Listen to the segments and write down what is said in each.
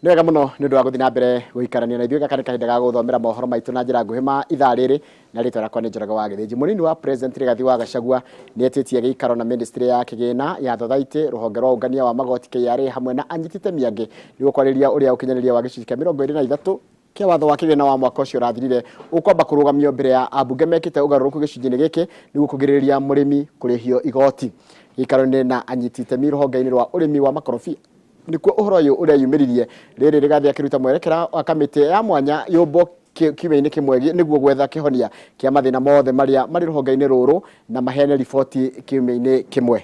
Nĩwega mũno nĩ ũndũ wa gũthiĩ na mbere gũikarania na ithuĩ gaka nĩ kahinda ga gũthomera mohoro maitũ na njĩra nguhĩ ma ithaa rĩrĩ na rĩtwa rĩakwa nĩ Njoroge wa Gĩthĩnji. Mũnini wa President Rigathi wa Gachagua nĩ etĩtie gĩikaro na ministry ya kĩgĩna ya thothaitĩ rũhonge rwa ũngania wa magoti KRA hamwe na anyiti itemi angĩ nĩguo kwarĩrĩria ũrĩa ũkinyanĩria wa gĩcunjĩ kĩa 23 kĩa watho wa kĩgĩna wa mwaka ũcio ũrathirire ũkwamba kũrũgamio mbere ya ambunge mekĩte ũgarũrũku gĩcunjĩ-inĩ gĩkĩ nĩguo kũgirĩrĩria mũrĩmi kũrĩhio igoti. Gĩikaro-inĩ na anyiti itemi rũhonge-inĩ rwa ũrĩmi wa makorobia nikuo ũhoro ũyũ ũrĩa yumĩririe rĩrĩ Rigathi akĩruta mwerekera wa kamĩtĩ ya mwanya yũmbo kiumia-inĩ kĩmwe nĩguo gwetha kĩhonia kĩa mathĩna mothe marĩa marĩ rũhonge-inĩ rũrũ na maheane riboti kiumia-inĩ kĩmwe.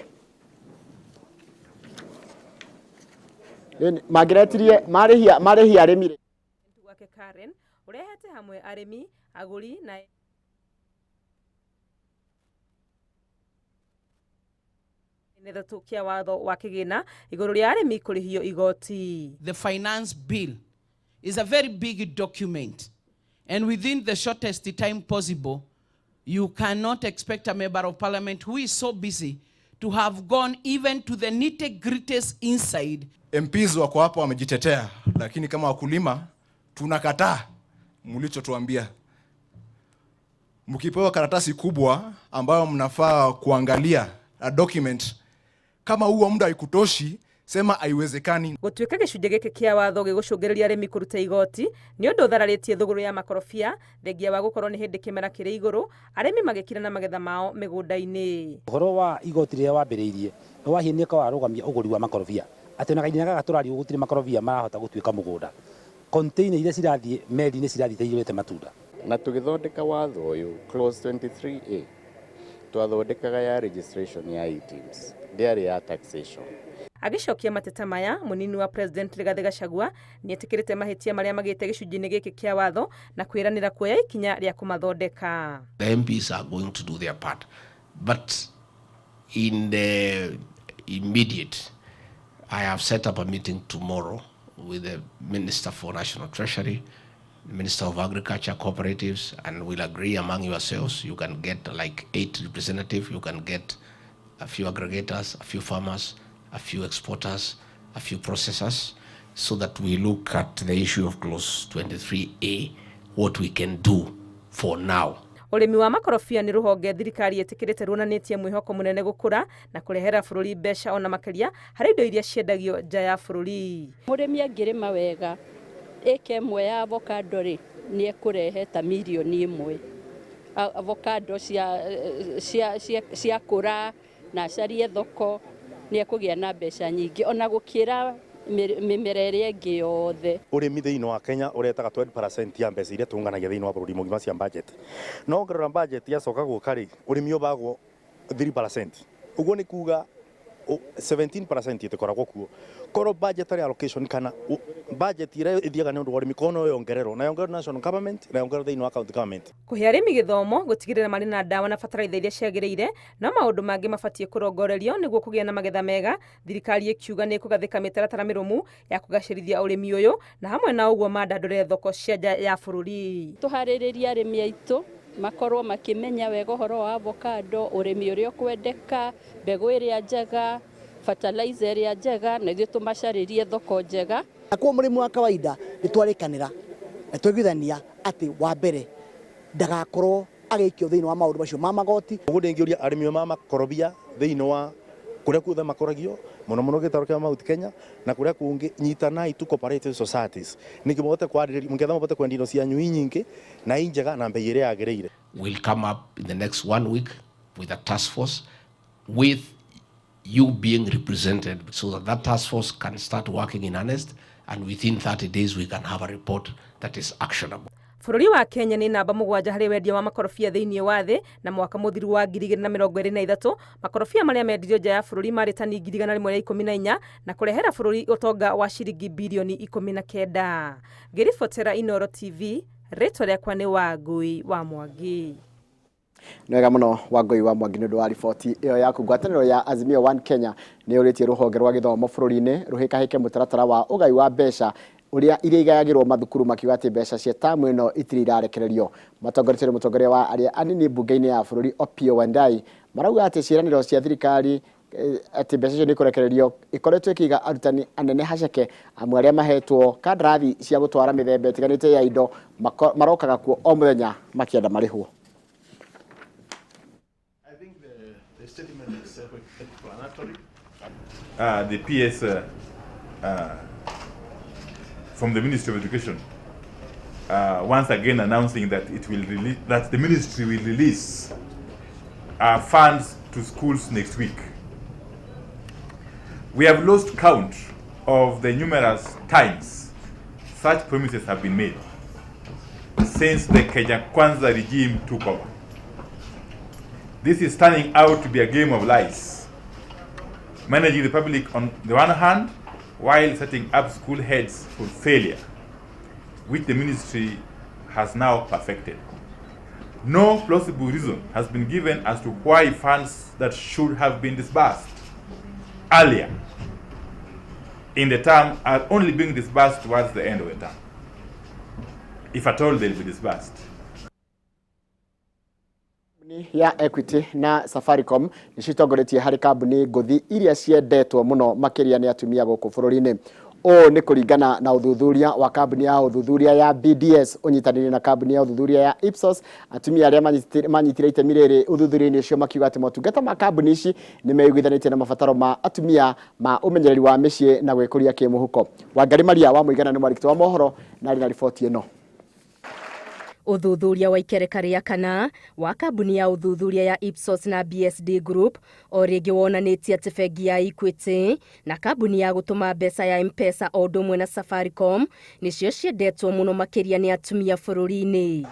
Mangĩretirie marĩhia arĩmi wake Karen ũrehete hamwe arĩmi agũri na watho wa kĩgĩna igũrũ rĩa arĩmi kũrĩhio igoti. The finance bill is a very big document, and within the shortest time possible, you cannot expect a member of parliament who is so busy to have gone even to the nitty-gritties inside. MPs wako hapo wamejitetea, lakini kama wakulima tunakataa mlichotuambia. Mkipewa karatasi kubwa ambayo mnafaa kuangalia a document, kama huo muda haikutoshi, sema haiwezekani. Gũtuĩka gĩcunjĩ gĩkĩ kĩa watho gĩgũcũngĩrĩria arĩmi kũruta igoti nĩ ũndũ ũthararĩtie thũgũrũ ya makorobia thengia wa gũkorwo nĩ hĩndĩ kĩmera kĩrĩ igũrũ arĩmi magĩkira na magetha mao mĩgũnda-inĩ. Ũhoro wa igoti rĩrĩa wambĩrĩirie nĩ wahinyĩka warũgamia ũgũri wa makorobia atĩ na kahinda gaka tũrari gũtirĩ makorobia marahota gũtuĩka mũgũnda. Container iria cirathiĩ meri-inĩ cirathiĩ taiyũrĩte matunda. Na tũgĩthondeka watho ũyũ clause 23A twathondekaga ya registration ya items ndĩarĩ ya taxation. Agĩcokia mateta maya mũnini wa President Rigathi Gachagua nĩ etĩkĩrĩte mahĩtia marĩa magĩte gĩcunjĩ-inĩ gĩkĩ kĩa watho na kwĩranĩra kuoya ikinya rĩa kũmathondeka. The MPs are going to do their part, but in the immediate, I have set up a meeting tomorrow with the Minister for National Treasury, the Minister of Agriculture, Cooperatives, and we'll agree among yourselves. You can get like 8 representatives, you can get a few aggregators, a few farmers, a few exporters, a few processors, so that we look at the issue of clause 23A, what we can do for now. Ũrĩmi wa makorobia nĩ rũhonge thirikari ĩtĩkĩrĩte ruonanĩtie mwĩhoko mũnene gũkũra na kũrehera bũrũri mbeca ona makĩria harĩ indo iria ciendagio nja ya bũrũri. Mũrĩmi angĩrĩma wega ĩka ĩmwe ya avocado rĩ nĩ ekũrehe ta milioni 1. Avocado cia kũra na acarie thoko nĩ ekũgĩa na mbeca nyingĩ ona gũkĩra mĩmera ĩrĩa ĩngĩ yothe. Ũrĩmi thĩinĩ wa Kenya ũretaga 20% ya mbeca iria tũnganagia thĩinĩ wa bũrũri mũgima cia budget. No ngarora budget yacoka gũka rĩ ũrĩmi ũbagwo 3%. Ũguo nĩ kuga 17% ĩtĩkoragwo kuo. Koro budgetary allocation kana budget ĩrĩa ĩthiaga nĩ ũndũ wa ũrĩmi kono yongererwo na yongererwo national government na yongererwo thĩinĩ wa county government. Kũhe arĩmi gĩthomo gũtigĩrĩra marĩ na ndawa na bataraitha iria ciagĩrĩire no maũndũ mangĩ mabatiĩ kũrongorerio nĩguo kũgĩa na magetha mega. Thirikari ĩkiuga nĩ ĩkũgathĩka mĩtaratara mĩrũmu ya kũgacĩrithia ũrĩmi ũyũ na hamwe na ũguo mandandũre thoko cia nja ya bũrũri. Tũharĩrĩria arĩmi aitũ makorwo makĩmenya wega ũhoro wa avocado, ũrĩmi ũrĩa ũkwendeka, mbegũ ĩrĩa njega, fertilizer ĩrĩa njega na ithuĩ tũmacarĩrie thoko njega. Kwa mũrĩmi wa kawaida nĩ twarĩkanĩra na twĩguithania atĩ wa mbere ndagakorwo agĩikio thĩinĩ wa maũndũ macio ma magoti. Ũguo ndĩngĩũria arĩmi ma makorobia thĩinĩ wa kũrĩa kuothe makoragio mũno mũno gĩtaro kĩa Mount Kenya na kũrĩa kũngĩ nyitanai tu cooperative societies nĩguo mũhote kwarĩrĩria mũgetha mũhote kwendia indo cia nyui nyingĩ na njega na mbei ĩrĩa yagĩrĩire. We'll come up in the next 1 week with a task force with you being represented so that that task force can start working in earnest, and within 30 days we can have a report that is actionable. Bũrũri wa Kenya nĩ namba 7 harĩ wendia wa makorobia thĩinĩ wa thĩ na mwaka mũthiru wa 2023 makorobia marĩa mendirio nja ya bũrũri marĩ tani 114 na kũrehera bũrũri ũtonga wa ciringi bilioni 19. Ngĩribotera Inooro TV, rĩtwa rĩakwa nĩ Wangui wa Mwangi. Nĩwega mũno Wangui wa Mwangi nĩ ũndũ wa riboti ĩyo yaku. Ngwatanĩro ya Azimio One Kenya nĩ ũrĩtie rũhonge rwa gĩthomo bũrũri-inĩ rũhĩkahĩke mũtaratara wa ũgai wa mbeca uria iria igayagĩrwo mathukuru makiuga atĩ mbeca cia tamu ĩno itirĩ irarekererio. Mũtongoria wa arĩa anini mbunge-inĩ ya bũrũri Opiyo Wandayi marauga atĩ ciĩranĩro cia thirikari ati mbeca icio nĩ kũrekererio ikoretwo ikiga arutani anene haceke amwe arĩa mahetwo kandarathi cia gũtwara mĩthemba ĩtiganĩte ya indo marokaga kuo o mũthenya makĩenda marĩhwo. I think the statement is self-explanatory. The PS from the Ministry of Education once again announcing that the ministry will release funds to schools next week. We have lost count of the numerous times such promises have been made since the Kenya Kwanza regime took over. This is turning out to be a game of lies, managing the public on the one hand while setting up school heads for failure, which the ministry has now perfected. No plausible reason has been given as to why funds that should have been disbursed earlier in the term are only being disbursed towards the end of the term, if at all they'll be disbursed. Ya Equity na Safaricom nicitongoretie hari kambuni nguthi iria ciendetwo muno makiria ni atumia guku bururi-ini. O nĩ kũringana na ũthuthuria wa kambuni ya ũthuthuria ya BDS ũnyitanĩire na kambuni ya ũthuthuria ya Ipsos. Atumia arĩa manyitire itemi rĩrĩ ũthuthuria-inĩ ũcio makiuga atĩ motungata ma kambuni ici nĩ meiguithanĩtie na mabataro ma atumia ma ũmenyereri wa mĩciĩ na gwĩkũria kĩmũhuko. Wangari Maria wa Mũigana nĩ mwandĩki wa mohoro na arĩ na riboti ĩno. Ũthuthuria wa ikereka rĩa kana wa kambuni ya ũthuthuria ya Ipsos na BSD Group o rĩngĩ wonanĩtie atĩ bengi ya Equity na kambuni ya gũtũma mbeca ya M-Pesa o ũndũ ũmwe na Safaricom nĩcio ciendetwo mũno makĩria nĩ atumia bũrũri-inĩ.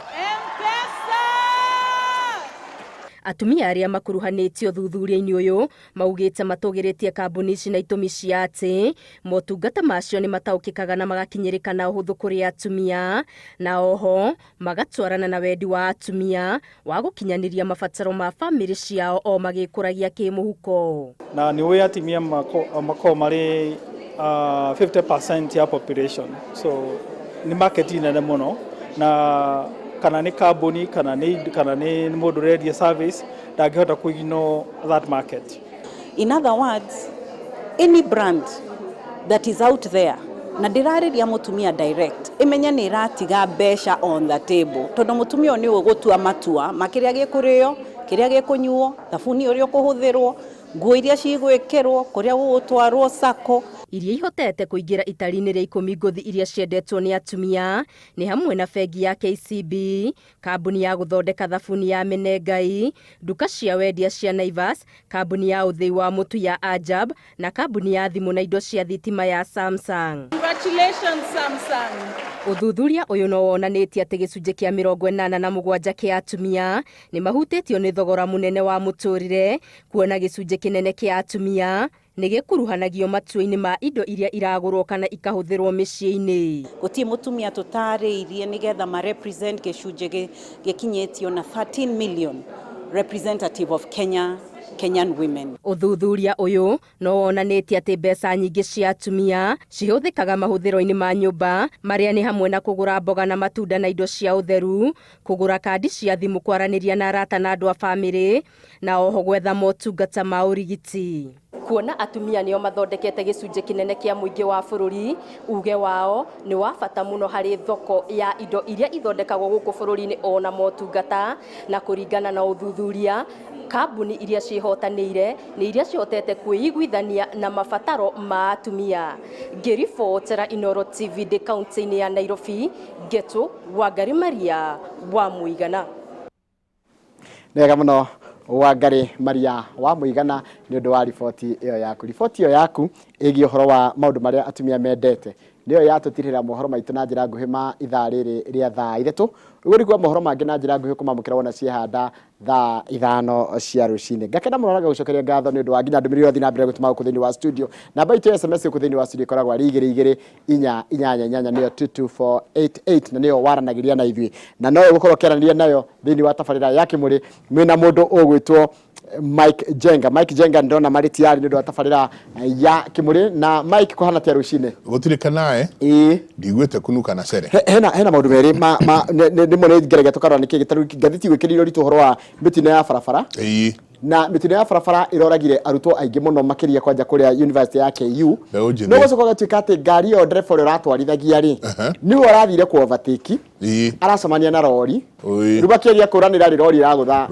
Atumia arĩa makuruhanĩtio ũthuthuria-inĩ ũyũ maugĩte matũgĩrĩtie kambuni ici na itũmi cia atĩ motungata macio nĩ mataũkĩkaga na magakinyĩrĩka na ũhũthũ kũrĩ atumia na oho magatwarana na wendi wa atumia wa gũkinyanĩria mabataro ma bamĩrĩ ciao o magĩkũragia kĩmũhuko. Na nĩ ũĩ atumia mako marĩ 50% ya population, so nĩ market nene mũno na kana ni kambuni kana ni mundu redia service ndangihota kuignore that market. In other words, any brand that is out there na ndirareria mutumia direct imenya ni iratiga mbeca on the table tondu mutumia ni ugutua matua makiria gikurio kiria gikunyuo thabuni uria kuhuthirwo nguo iria cigwikirwo kuria gugutwarwo sako iria ihotete kuingira itari-inĩ rĩa 10 ngothi iria ciendetwo ni atumia ni hamwe na bengi ya KCB, kambuni ya guthondeka thabuni ya Menengai, duka cia wendia cia Naivas, kambuni ya uthii wa mutu ya Ajab na kambuni ya thimu na indo cia thitima ya Samsung. Congratulations Samsung. Ũthuthuria ũyũ no wonanĩtie atĩ gĩcunjĩ kĩa 87 kĩa atumia nĩ mahutĩtio nĩ thogora mũnene wa mũtũrĩre, kuona gĩcunjĩ kĩnene kĩa atumia nĩ gĩkuruhanagio matua-inĩ ma indo iria iragũrwo kana ikahũthĩrwo mĩciĩ-inĩ. Gũtirĩ mũtumia tũtarĩirie nĩgetha ma represent gĩcunjĩ gĩkinyĩtio na 13 million representative of Kenyan women. Ũthuthuria ũyũ no wonanĩtie atĩ mbeca nyingĩ cia atumia cihũthĩkaga mahũthĩro-inĩ ma nyũmba marĩa nĩ hamwe na kũgũra mboga na matunda na indo cia ũtheru, kũgũra kandi cia thimũ kwaranĩria na arata na andũ a bamĩrĩ na oho gwetha motungata ma ũrigiti. Kuona atumia nĩo mathondekete gĩcunjĩ kĩnene kĩa mũingĩ wa bũrũri, uge wao nĩ wa bata mũno harĩ thoko ya indo iria ithondekagwo gũkũ bũrũri-inĩ ona motungata, na kũringana na ũthuthuria kambuni iria cihotanĩire nĩ iria cihotete kwĩiguithania na mabataro ma atumia. Ngĩribotera Inooro TV ndĩ kaunti-inĩ ya Nairobi, Ngetu Wangari Maria wa Mũigana. Nega mũno Wangari Maria wa Mũigana nĩ ũndũ wa riboti ĩyo yaku. Riboti ĩyo yaku ĩgiĩ ũhoro wa maũndũ marĩa atumia mendete nĩyo yatũtirĩra mohoro maitũ na njĩra nguhĩ ma ithaa rĩrĩ rĩa thaa 3. Rĩu rigwa mohoro mangĩ na njĩra nguhĩ kũmamũkĩra wona ciehanda thaa 5 cia rũcinĩ. Ngakena mũno na gũcokeria ngatho nĩ ũndũ wa nginya ndũmĩrĩri ĩyo na mbere gũtũma gũkũ thĩinĩ wa studio. Namba itũ ya SMS gũkũ thĩinĩ wa studio ĩkoragwo arĩ 22 nĩyo 22488 na nĩyo waranagĩria na ithuĩ. Na no ũgũkorwo ũkĩaranĩria nayo thĩinĩ wa tabarĩra ya Kĩmũrĩ mwĩna mũndũ ũgwĩtwo Mike Jenga ndona marĩ tiari nĩ ũndũ wa tabarĩra ya Kĩmũrĩ. Na Mike kũhana tia rũcinĩ gũtirĩ nae ndigwĩte kunuka na cere hena maũndũ merĩ nĩmo nĩ ngeregia tũkarora nĩkĩ gĩtaru ngathĩti gwĩkĩrĩirwo ritũ ũhoro wa mĩtino ya barabara na mitino ya barabara iroragire arutwo aingi muno makiria kwanja kuria university ya KU no gocoka gatuika ati ngari yo ndereba uri ratwarithagia ri ni warathire ku overtake aracemania na rori riu bakiria kuranira ri rori iragutha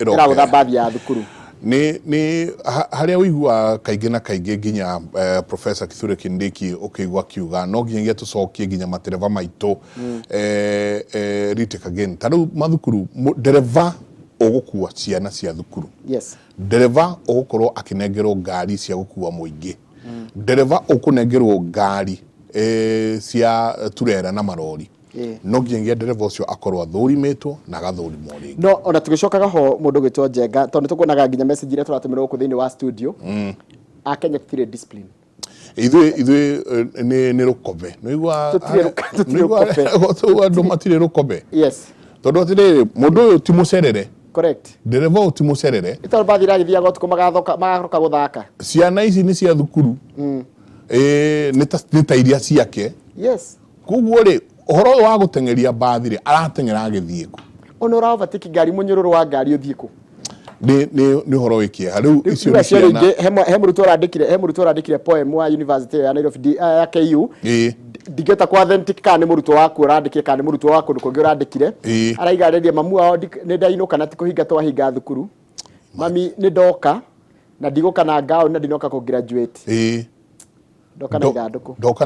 iragutha bathi ya thukuru ni haria wigua kaingi na kaingi nginya Professor Kithure Kindiki ukigwa kiuga no nginya tucokie nginya matereva maitu retake again tanu mathukuru ndereva ogukua ciana cia thukuru yes ndereva ogukorwo akinengerwo ngari cia gukua muingi ndereva ukunengerwo ngari cia turera na marori no nginya ndereva ucio akorwo athurimitwo na agathurimo ringi no ona tugicokaga ho mundu gitwo Njenga tondu tukuonaga nginya message ire turatumirwo ku thiini wa studio Akenya tutire discipline ithui ni rukobe no igwa andu matire rukobe yes tondu atiriri mundu uyu ti mucerere correct ndereva uti mucerere ito bathira githia gotuko magaroka guthaka ciana ici ni cia thukuru ni ta iria ciake yes kuguo ri uhoro wa gutengeria bathire aratengera githieku ona ura overtake ngari munyururu wa ngari uthiku ni horo wikie riu icio ni ciana he murutwo arandikire poem wa university ya Nairobi ya KU ndigeta kwa authentic kana ni murutwo waku urandikire kana ni murutwo waku kungi urandikire araigareria mamu wao ni ndainuka na tikuhinga twahinga thukuru mami ni ndoka na ndiguka na ngao na ndinoka ku graduate ndoka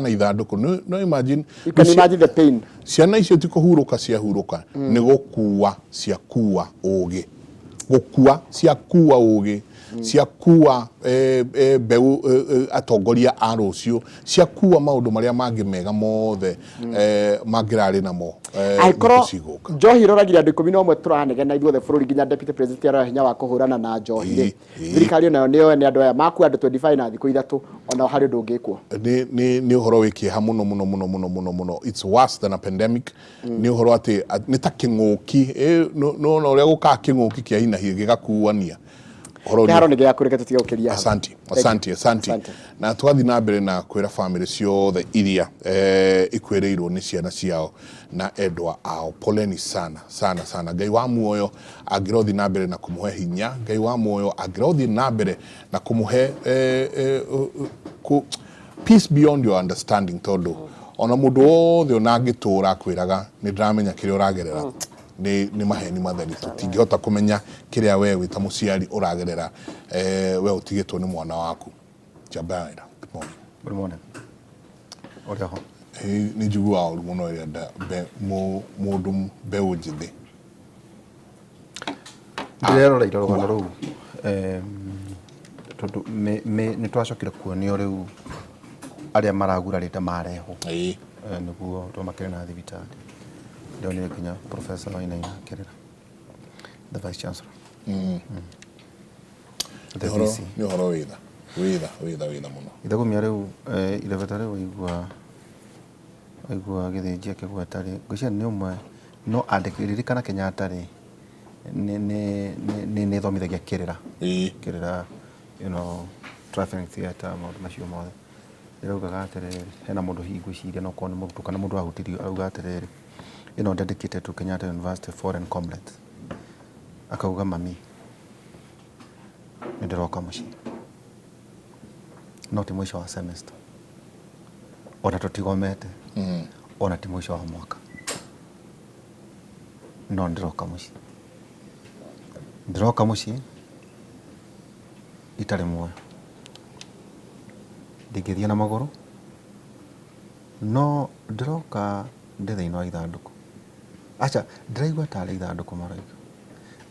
na ithanduku no imagine you can imagine the pain ciana icio tikuhuruka cia huruka ni gukua cia kuwa ugi gukua cia kuwa ugi cia kuwa mbeu atongoria a rucio cia kuwa maundu maria mangi mega mothe mangirari namo aikoro njohi roragira andu 11 turanegena ithuothe bururi nginya deputy president ara hinya wa kuhurana na njohi thirikari nayo niyo ni andu aya maku andu 25 na thiku ithatu ona hari ndungikwo ni uhoro wiki ha muno it's worse than a pandemic ni uhoro ati ni ta kinguki no uria guka kinguki kia ina hi gigakuania Karo ni gya kureka tutiga ukiria asante na twathi na mbere na kwira family ciothe iria ikwireirwo ni ciana ciao na endwa ao poleni sana ngai wa muoyo angirothi na mbere na kumuhe hinya ngai wa muoyo angirothi na mbere na kumuhe peace beyond your understanding tondu ona mundu wothe ona angitura akwiraga ni ndramenya kiria uragerera ni maheni matheri tutingihota kumenya kiria we wita muciari uragerera we utigitwo ni mwana waku jabaira good morning oria ho ni njigua uru muno ria mundu mbeu njithi ndirerora irorogano ruu tondu ni twacokire kuonio riu aria maragurarite mareho niguo twamakire na thibitari Doni Kenya Professor Wainaina Kerera, the Vice Chancellor. The VC. Ni horo witha muno. Ithagumia riu irebeta riu igua githijia kigweta ri ngwiciria ni umwe no andikirikana Kenyatta ri ni thomithagia Kerera traffic theatre maundu macio mothe iraugaga atiriri hena mundu hingwiciria no kone murutu kana mundu ahutirio auga atiriri dedicated to Kenyatta University foreign comrades akauga mami ndiroka muci no ti mwisho wa semester ona tutigomete ona ti mwisho wa mwaka no ndiroka muci itari muoyo ndingithia na maguru no ndiroka ndi thiini wa ithanduku acha ndiraigua tari ithanduku maraiga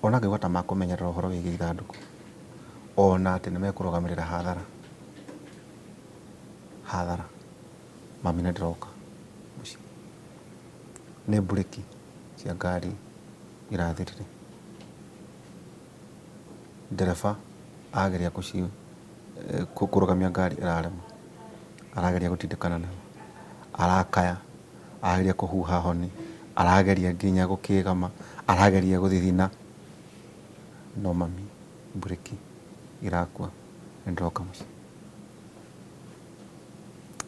ona ngaigua ta makumenyerera uhoro wigi ithanduku ona ati nimekurugamirira hathara mami nĩ ndiroka muci nĩ bureki cia ngari irathirire ndereba ageria kurugamia ngari irarema arageria gutindikana nayo arakaya arageria kuhuha honi arageria nginya gukigama arageria guthithina no mami bureki irakua ndiroka muci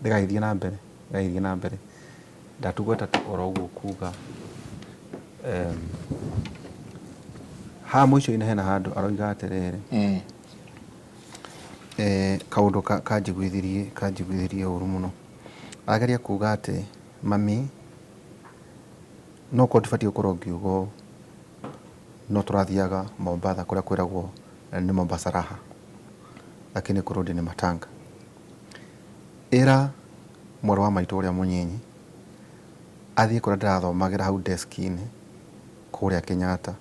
ndigaithie na mbere ndatugweta oro uguo kuga ha mwisho-inĩ hena handũ aroiga atĩrĩrĩ kaũndũ kanjiguithirie ũru mũno. Ageria kuga atĩ mami no ko ndibatiĩ gũkorwo ngiuga no tũrathiaga Mombasa kũrĩa kwĩragwo nĩ Mombasa raha lakini kurudi ni matanga. Ĩra mwarĩ wa maitũ ũrĩa mũnyinyi athiĩ kũrĩa ndĩrathomagira hau desk-inĩ kũrĩa Kenyatta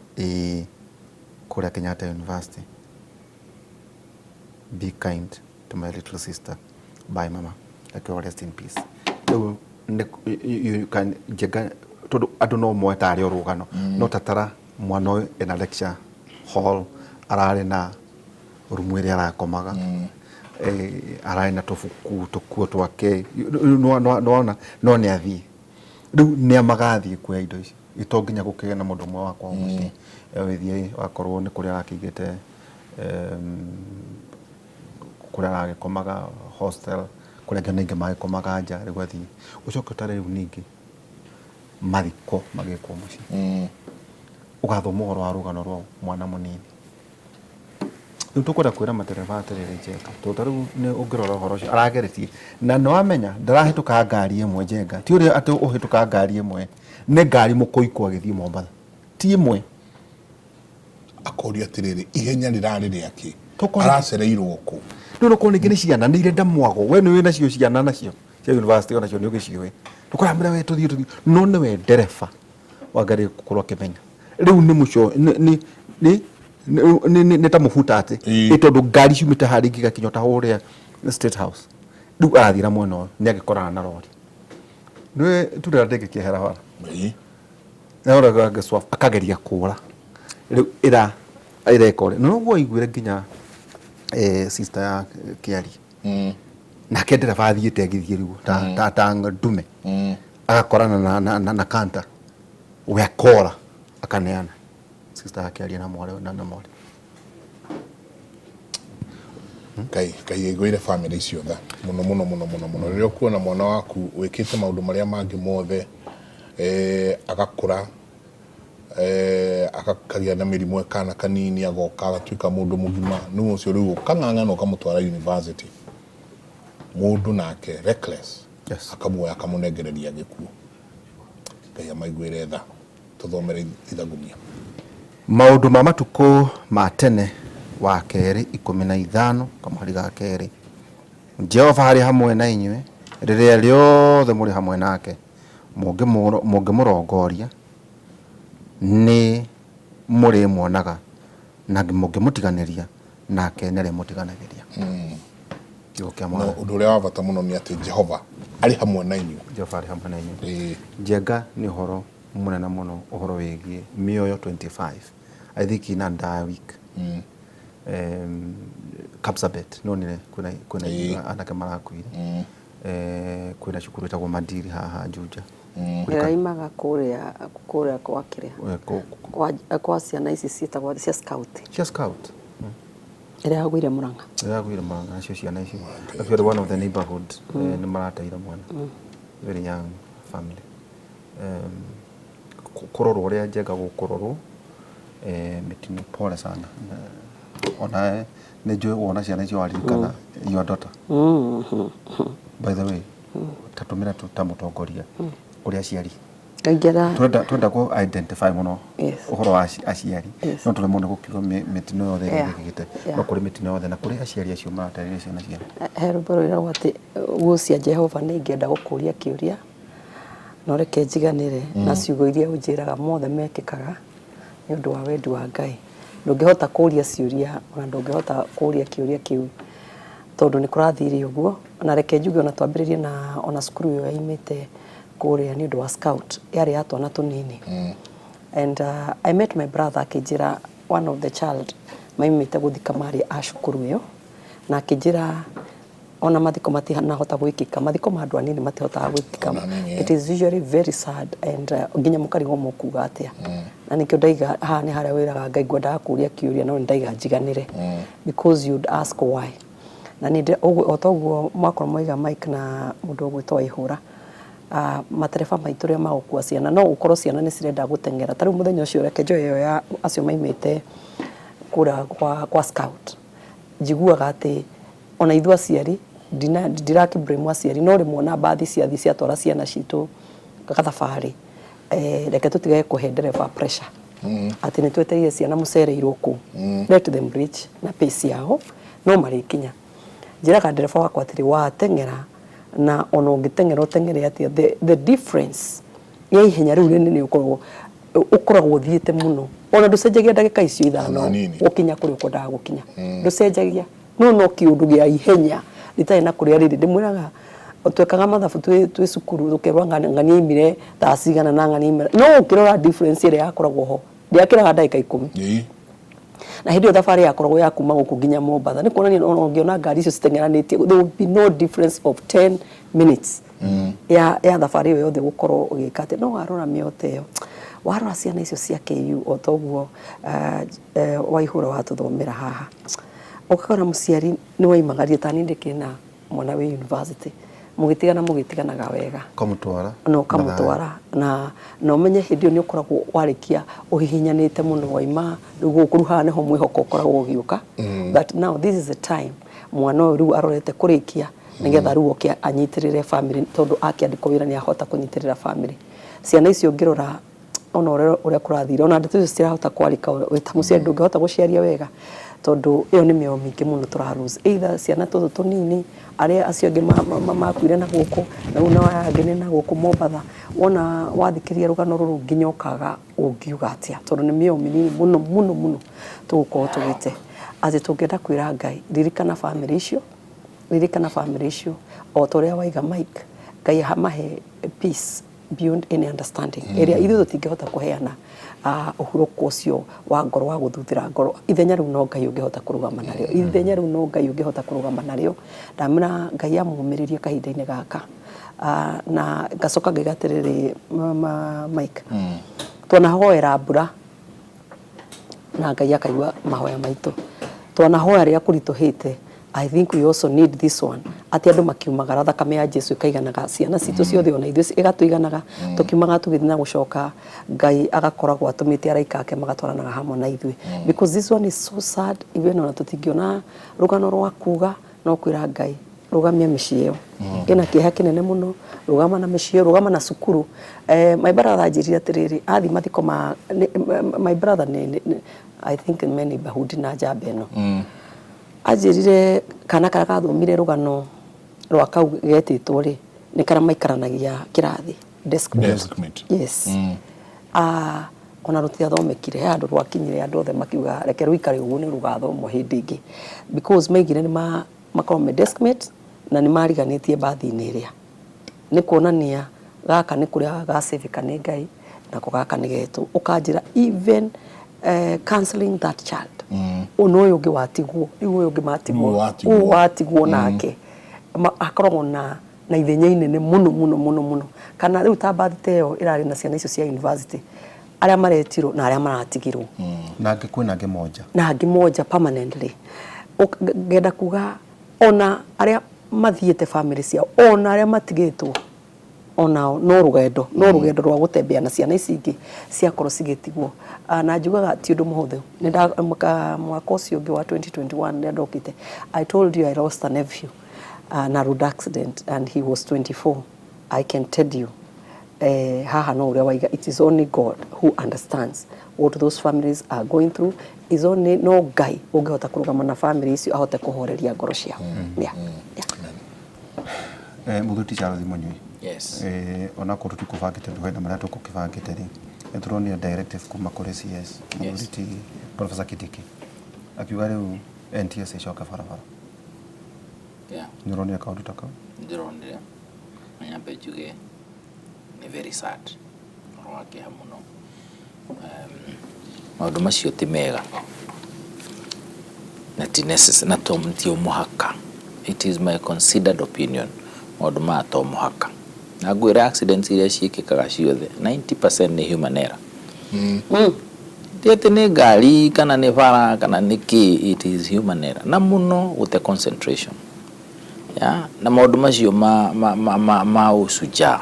kũrĩa Kenyatta University. Be kind to my little sister. Bye mama. Like you rest in peace. So you can jega todo adu no mo etari orugano no tatara mwana ũyũ ena lecture hall ararĩ na rumu ĩrĩa arakomaga ararĩ na tũbuku tũkuo twake no nĩ athiĩ rĩu nĩ amagathiĩ kuoya indo ici itonginya gũkĩgĩa na mũndũ ũmwe wakwa mũciĩ wĩthiĩ wakorwo nĩ kũrĩa arakĩigĩte kũrĩa aragĩkomaga hostel kũrĩa angĩ ningĩ magĩkomaga nja rĩu athiĩ ũcoke ũtare rĩu ningĩ mathiko magĩkwo mũciĩ ũgathoma ũhoro wa rũgano rwa mwana mũnini. Rĩu tũkwenda kwĩra matereba atĩrĩrĩ Njenga tondũ rĩu nĩ ũngĩrora ũhoro ũcio arageretie na nĩwamenya ndarahĩtũka ngari ĩmwe Njenga ti ũrĩa atĩ ũhĩtũka ngari ĩmwe nĩ ngari mũkũikũ agĩthiĩ Mombasa ti ĩmwe akoria atĩrĩrĩ ihenya rĩrarĩ rĩake aracereirwo kũ rĩu no kũnĩ nĩ ciana nĩ irenda mwago we nĩ wĩna cio ciana nacio cia university onacio nĩ ũgĩciũĩ tũkũramĩra we tũthiĩ no nĩ we ndereba wa ngari gũkorwo akĩmenya rĩu nĩ mũco nĩ ta mũbuta atĩ tondũ ngari ciumĩte harĩ ingĩgakinya ta ũrĩa State House rĩu arathira mwena ũyũ nĩ agĩkorana na rori nĩ turera ndĩngĩkĩehera bara na ũraga ngĩcwa akageria kũra rĩu ĩrekore no guo iguĩre nginya sister ya Kiari nake ndereba athiĩte agĩthiĩ rĩu ta ndume agakorana na kanta we akora akaneana sister yake aliana mwale na mwale kai igwire family icio tha muno rĩrĩa kuona mwana waku wĩkĩte maũndũ marĩa mangĩ mothe agakũra akakagĩa na mĩrimũ kana kanini agoka agatuĩka mũndũ mũgima nĩ ũcio rĩu kang'ang'ana ũkamũtwara university mũndũ nake reckless akamuoya akamunengereria gĩkuũ Ngai amaiguĩre tha tũthomere ithagumia. Maũndũ ma matukũ ma tene wa kerĩ 15 kamweri ga kerĩ Jehova harĩ hamwe na inyuĩ rĩrĩa rĩothe mũrĩ hamwe nake mũngĩmũrongoria nĩ mũrĩ mwonaga na mũngĩmũtiganĩria nake nĩrĩ mũtiganagĩria. No ũndũ ũrĩa wa bata mũno nĩ atĩ Jehova arĩ hamwe na inyuĩ. Jehova arĩ hamwe na inyuĩ. Njenga nĩ ũhoro mũnene mũno ũhoro wĩgiĩ mĩoyo 25 I think in a week Kapsabet no nire kuna anake marakuire kuna cukuru itagwo Madiri haha Juja imaga kũrĩa kwa kĩrĩa kwa ciana ici ciĩtagwo cia scout ĩrĩa yagũire Murang'a nacio ciana ici actually one of the neighborhood nĩ marateire mwana very young family kũrorwo ũrĩa Njenga gũkũrorwo mĩtino pole sana ona nĩ njũĩ wona ciana icio waririkana your daughter by the way tatũmĩra ta mũtongoria ũrĩa aciari twenda ku identify mũno ũhoro wa aciari no tũremwo nĩ gũkiuga mĩtino yothe ĩgĩgĩte no kũrĩ mĩtino yothe na kũrĩ aciari acio maratarĩria ciana ciao herũmbarũ atĩ gucia Jehova nĩ ingĩenda gũkũria kĩũria no reke njiganĩre na ciugo iria ũnjĩraga mothe mekĩkaga nĩ ũndũ wa wendi wa Ngai ndũngĩhota kũria ciũria ona ndũngĩhota kũria kĩũria kĩu tondũ nĩ kũrathire ũguo na reke njuge ona twambĩrĩrie na ona cukuru ĩyo yaimĩte kũrĩa nĩ ũndũ wa scout yarĩ ya twana tũnini and I met my brother akĩnjĩra one of the child maimĩte gũthika marĩ a cukuru ĩyo na akĩnjĩra ona mathiko matinahota gwĩkĩka mathiko ma andũ anini matihotaga gwĩkĩka it is usually very sad and nginya mũkarigwo mũkuga atĩa na nĩkĩo ndaiga haha nĩ harĩa wĩraga Ngai ngwendaga kũria kĩũria no ndaiga njiganĩre because you'd ask why na nĩ otoguo mwakorwo moiga Mike na mũndũ ũgwĩtwo Ihũra matereba maitũ rĩa magũkua ciana no ũkorwo ciana nĩ cirenda gũteng'era tarĩu mũthenya ũcio reke njoe ĩyo ya acio maimĩte kura kwa scout njiguaga ati ona ithu aciari ndirakĩblame aciari no rĩmwe na bathi ciathi ciatwara ciana citũ gathabari reke tũtige kũhe ndereba pressure ati nĩ twetereire ciana mũcereirwo kũ let them reach na pace yao no marĩkinya njĩraga ndereba wakwa atĩrĩ wateng'era na ona ũngĩteng'era ũteng'ere atĩa the difference ya ihenya rĩu nĩ ũkoragwo ũthiĩte mũno ona ndũcenjagia ndagĩka icio ithano gũkinya kũrĩa ũkwendaga gũkinya ndũcenjagia no kĩũndũ gĩa ihenya ritarĩ na kũrĩa rĩrĩ ndĩmwĩraga twekaga mathabu twĩ cukuru tũkerwo ng'ania imire thaa cigana na ng'ania imire no ũkĩrora difference ĩrĩa yakoragwo ho ndĩakĩraga ndagĩka 10 na hĩndĩ ĩyo thabarĩ yakoragwo ya kuma gũkũ nginya Mombatha nĩ kuonania ona ũngĩona ngari icio citeng'eranĩtie there will be no difference of 10 minutes ya thabarĩ ĩyo yothe gũkorwo ũgĩka atĩ no warora mĩoto ĩyo warora ciana icio cia KU o toguo Waihũra watũthomera haha ũkakora mũciari nĩ waimagaria ta nĩ ndĩkĩna mwana wĩ university mũgĩtiganaga wega kamũtwara na ũmenye hĩndĩ ĩyo nĩ ũkoragwo warĩkia ũhihinyanĩte mũno waima rĩu gũkũ haha nĩho mwĩhoko ũkoragwo ũgĩũka that now this is the time mwana ũyũ rĩu arorete kũrĩkia nĩgetha rĩu oke anyitĩrĩre family tondũ akĩandĩkwo wĩra nĩ ahota kũnyitĩrĩra family ciana icio ngĩrora ona ũrĩa kũrathire ona ndeto icio citirahota kwarĩka wĩta mũciari ndũngĩhota gũciaria wega tondu iyo ni mĩo mĩingĩ mũno tũraruse either ciana tũtũ tũnini arĩa acio angĩ makuire na gũkũ na rĩu nao aya angĩ nĩ na gũkũ Mombatha wona wathikĩria rũgano rũrũ nginya ũkaga ũngiuga atĩa tondũ nĩ mĩo mĩnini mũno tũgũkorwo tũgĩte atĩ tũngĩenda kwĩra Ngai ririkana family icio o ta ũrĩa waiga Mike Ngai hamahe peace beyond any understanding ĩrĩa ithuĩ tũtingĩhota kũheana ũhurũko ũcio wa ngoro wa gũthuthĩra ngoro ithenya rĩu no Ngai ũngĩhota kũrũgama narĩo ndamĩra Ngai amũmĩrĩrie kahinda-inĩ gaka na ngacoka ngaigatĩrĩrĩ Mike twanahoera mbura na Ngai akaigua mahoya maitũ twanahoya rĩrĩa kũritũhĩte I think we also need this one ati andu makiumagara thakame ya Jesu ikaiganaga ciana citu ciothe ona ithuĩ igatuiganaga tukiumaga tugithii na gucoka Ngai agakoragwo atumite araika ake magatwaranaga hamwe na ithuĩ because this one is so sad even ona tutingiona rugano rwa kuga no kwira Ngai rugamia mĩciĩ ĩyo ina kĩeha kĩnene mũno rugama na mĩciĩ rugama na cukuru my brother njirira tiriri athi mathiko my brother I think many bahudi na jambe no ajirire kana gathomire rugano rwa kau getĩtwo rĩ nĩ kana maikaranagia kĩrathi deskmate yes ona rutiathomekire andũ rwakinyire andũ othe makiuga reke rũikare ũguo nĩ rũgathomwo hĩndĩ ĩngĩ because maigire nĩ makorwo deskmate na nĩ mariganĩtie bathi-inĩ ĩrĩa nĩ kuonania gaka nĩ kũrĩa gacĩvĩka nĩ Ngai na gaka nĩ getũ ũkanjĩra even counseling that child ono ũyũ ũngĩ watigwo rĩu ũyũ ũngĩ watigwo nake akoragwo na ithenya inene mũno kana rĩu ta bathi ĩyo ĩrarĩ na ciana icio cia university arĩa maretirwo na arĩa maratigirwo na angĩ kwĩna angĩ moja na angĩ moja permanently ngenda kuga ona arĩa mathiĩte family ciao ona arĩa matigĩtwo onao no rugendo rwa gũtembea na ciana ici ingĩ ciakorwo cigĩtigwo na njugaga ti ũndũ mũhũthũ nĩ mwaka ũcio ũngĩ wa 2021 nĩ ndokite I told you I lost a nephew na road accident and he was 24 I can tell you haha no ũrĩa waiga it is only God who understands what those families are going through is only no Ngai ũngĩhota kũrũgama na family icio ahote kũhoreria ngoro ciao Mũthuti Charles Munyui yes ona kũrũ tukubangĩte ndũhenda marĩa tũkũkĩbangĩte rĩ nĩtũronire directive kuma kũrĩ CS Mũthuti Professor Kitiki akiuga rĩu NTSA icoka barabara nĩũronire kaũndũ ta kau ndĩronire na nyambe njuge nĩ very sad rwakĩha mũno maũndũ macio ti mega na ti necessary na tio mũhaka it is my considered opinion maũndũ ma to mũhaka na ngwĩra accidents iria ciĩkĩkaga ciothe 90% nĩ human error tiete nĩ ngari kana nĩ bara kana nĩ kĩ it is human error na mũno gũte concentration na maũndũ macio ma ũcuja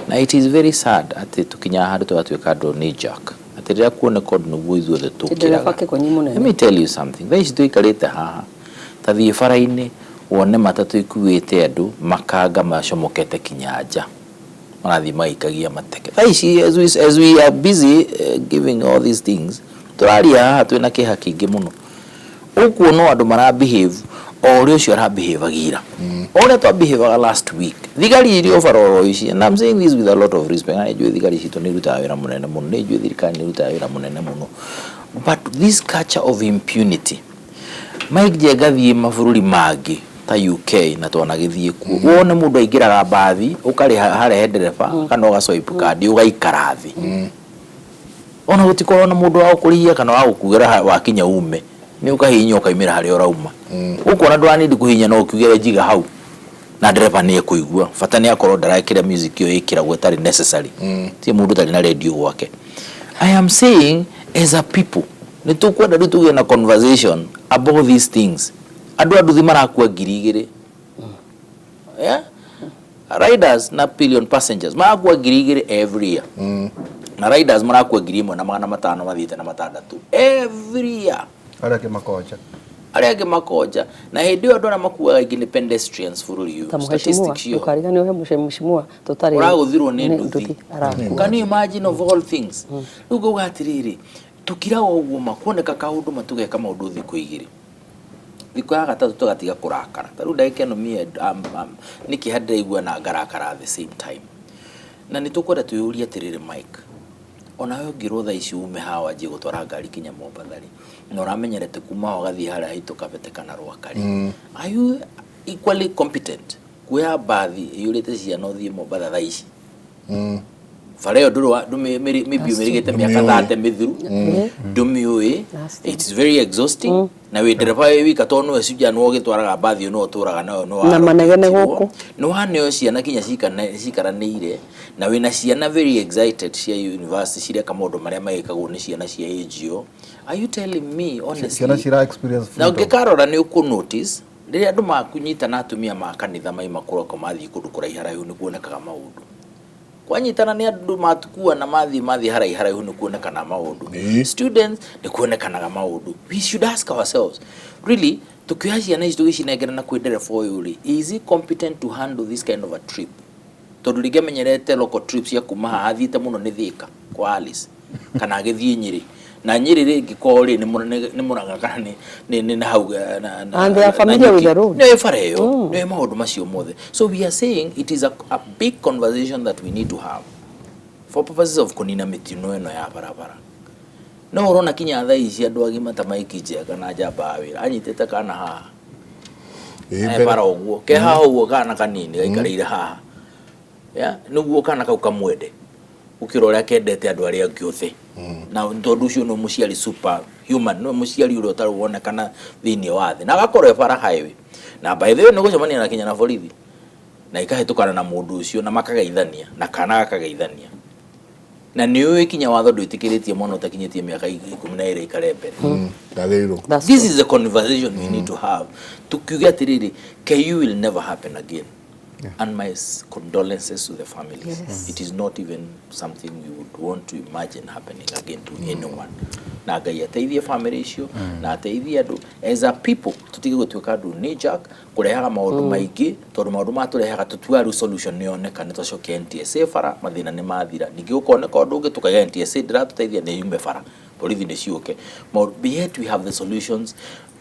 na it is very sad atĩ tukinya handũ twatuĩka andũ knee jerk atirira kuone code no voice with the tukira. Let me tell you something. They should ikarite haha. Tathie faraini wone matatu ikuite andu makanga macomokete kinyanja. Marathi maikagia mateke. As we are busy giving all these things, turaria haha twina kiha kingi muno. Ukuona andu mara behave or you should have behave agira. Only to behave last week. Thigari iri overall ici, and I'm saying this with a lot of respect. I enjoy thigari citu ni ruta wira munene muno, ni enjoy thirikari ni ruta wira munene muno. But this culture of impunity, Mike Jegathi mabũrũri mangĩ ta UK na twana gĩthiĩ kuo. Wone mũndũ aingĩraga bathi, ũkarĩ harehe ndereba kana ũgacoipu kandi ũgaikara thĩ. Ona gũtikorwo na mũndũ wa gũkũrĩhia kana wa gũkuĩra wakinya ume. Ni ukahinya ukaimira hari orauma. Ukona ndwani kuhinya no ukugere jiga hau. Na ndereba ni ekuigua. Fata ni akorwo ndarakira music yo ikira gwetari necessary. Ti mundu tari na radio gwake. I am saying as a people, ni tukwenda tuge na conversation about these things. Andu thi marakua girigire. Yeah? Riders na billion passengers marakua girigire every year. Na riders marakua girimo na magana matano mathite na matandatu every year. Arĩa makoja na hĩndĩ ĩyo andũ arĩa makuaga nĩ pedestrians bũrũri ũyũ statistics yo ukarigani uhe mheshimiwa tutari ũragũthirwo nĩ nduthi. Can you imagine of all things rĩu ngauga atĩrĩrĩ tukiraga ũguo makuoneka kaũndũ matugeka maũndũ thikũ igĩrĩ thikũ ya gatatũ tũgatiga kũrakara ta rĩu ndagĩka ĩno mie nĩ kĩha ndĩraigua na ngarakara at the same time na nĩ tũkwenda twĩyũrie atĩrĩrĩ Mike ona yo ngirotha ici ume hawa nje gutwara ngari kinya Mombathari na uramenyerete kuma ho gathi haria hituka bete kana rwakari. Are you equally competent kuya bathi yurite ciana uthie Mombatha tha ici fareo maybe umerigete miaka 30 mithiru ndumi it is very exhausting na we dereva wika tonu ecujia no gitwaraga bathi no turaga nayo no na manegene guku no haneo ciana kinya cikaranĩire na wina ciana very excited cia university ciria kamondo maria magikagwo ni ciana cia AGO. Are you telling me honestly ciana cira experience na ngikarora ni uku notice riria andu makunyita na atumia ma kanitha mai makuroko mathi kundu kuraiharaihu ni kuonekaga maundu kwanyitana ni andu matukua na mathi haraiharaihu ni kuonekana maundu students ni kuonekanaga maundu. We should ask ourselves really tukiwa ciana ici tugicinengera na kwendera for you is he competent to handle this kind of a trip tondu rigemenyerete local trips ya kuma haha thiite muno ni Thika kwa Alice kana agithie Nyeri na Nyeri ringi kori ni muranga kana ni hau na and they are familiar with the road no fareo no maundu macio mothe. So we are saying it is a big conversation that we need to have for purposes of kunina mitino eno ya barabara. No urona kinya tha ici andu agima ta Mike Njega na njamba wira anyitete kana haha bara uguo ke haha uguo kana kanini gaikarire haha ya nuguo kana kau kamwende ukirora kendete andu aria ngiothe na tondu ucio no muciari super human no muciari uri utaru wona kana thini wa thi na gakorwe bara highway na by the way no gucemania na kinya na borithi na ikahitukana na mundu ucio na makageithania na kana gakageithania na niwe kinya watho ndwitikiritie muno takinyitie miaka 12 ikare mbere. This is the conversation we need to have tukiuga atiriri KU will never happen again. And my condolences to the families. Yes. It is not even something we would want to imagine happening again to anyone. Na Ngai ateithie family icio na ateithie andu as a people tutige gutuika andu knee jerk kurehaga maundu maingi tondu maundu maturehaga tutua solution ni oneka ni twacokia NTSA fara mathina ni mathira ningi ukoneka undu ungi tukaya NTSA ndiratuteithia ni yume fara borithi ni ciuke yet we have the solutions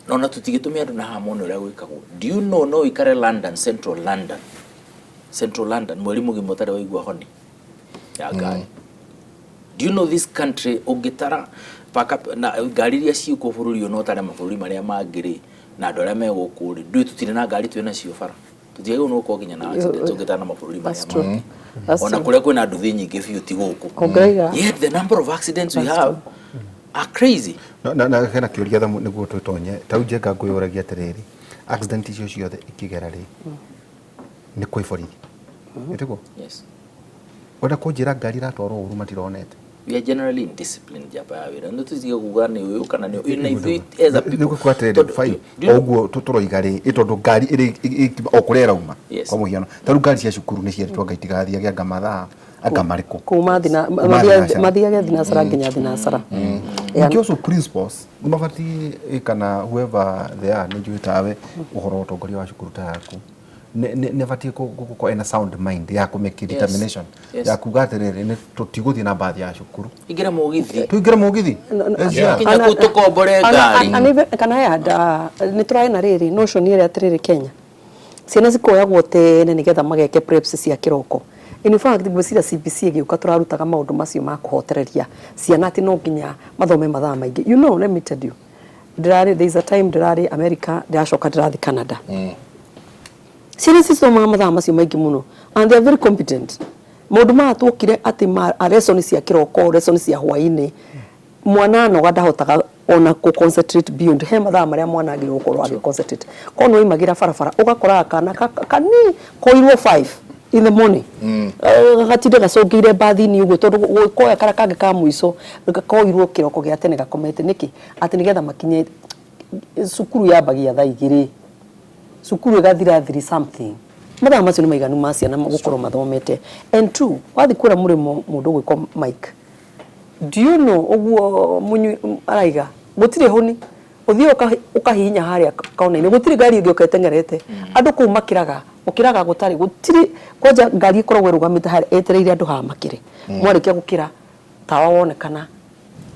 nona tutigitumia andu na hamono ria gwikagwo. Do you know no ikare London Central London mweri mugimo tare waigua honi ya gari. Do you know this country ugitara paka na gari ria ciuko bururi no tare maburi maria mangiri na andu aria megukuri ndu tutire na gari twina cio bara tutige no ko kinya na accident ugitara na maburi maria mangiri ona kuria kwina andu thi nyingi biu ti guku yet the number of accidents we have are crazy. Na kana kiuria tha niguo tutonye taunjenga nguyuragia atiriri accident icio ciothe ikigera ri ni kwiborithi etiko yes wenda kunjira ngari ratwarwo uru matironete we are generally indisciplined jaba ya wira ndu tuziga kugana ni uyu kana ni ina ithu as a people ni kukwatire fine oguo tuturoiga ri itondu ngari iri okurera uma kwa muhiano taru ngari cia cukuru ni cia twanga itigathia gya ngamatha agamariko kuma mathiage thinacara nginya thinacara. And also principles mabati kana whoever they are ni juitawe uhoro utongoria wa cukuru ta yaku ne bati ko ena sound mind ya ku make determination ya kugaterere ne tutiguthi na baadhi ya cukuru igira mugithi tuigira mugithi kinya kutukombore ngari kana ya ni turaina riri notion ire atiriri Kenya ciana cikoyagwo tene nigetha mageke preps cia kiroko. In fact gwicira CBC igiuka turarutaga maundu macio ma kuhotereria ciana ati no nginya mathome mathaa maingi. You know, let me tell you, there is a time ndirari America ndiracoka ndirathi Canada. Ciana cithoma mathaa macio maingi muno and they are very competent. Maundu ma twokire ati lesson cia kiroko, lesson cia hwaini, mwana no gadahotaga ona ku concentrate beyond he mathaa maria mwana agirwo gukorwo agi concentrate kono imagira farafara ugakora kana kani koirwo 5 in the morning gatinde gacungire bathi ni uguo tondu koya kara kange ka muico koirwo kiroko gia tene gakomete niki ati nigetha makinye sukuru ya bagia thaa 2 sukuru igathira 3 something mathaa macio ni maiganu ma ciana gukorwo mathomete. And two, wathi kura murimo mundu gwiko Mike, do you know oguo Munyui araiga gutire honi uthio ukahinya haria kaona-ini gutire ngari ingi uketengerete andu ku makiraga ukiraga gutari gutire koja ngari ikorwo rugamite haria etereire andu ha makire mwarikia gukira tawa wonekana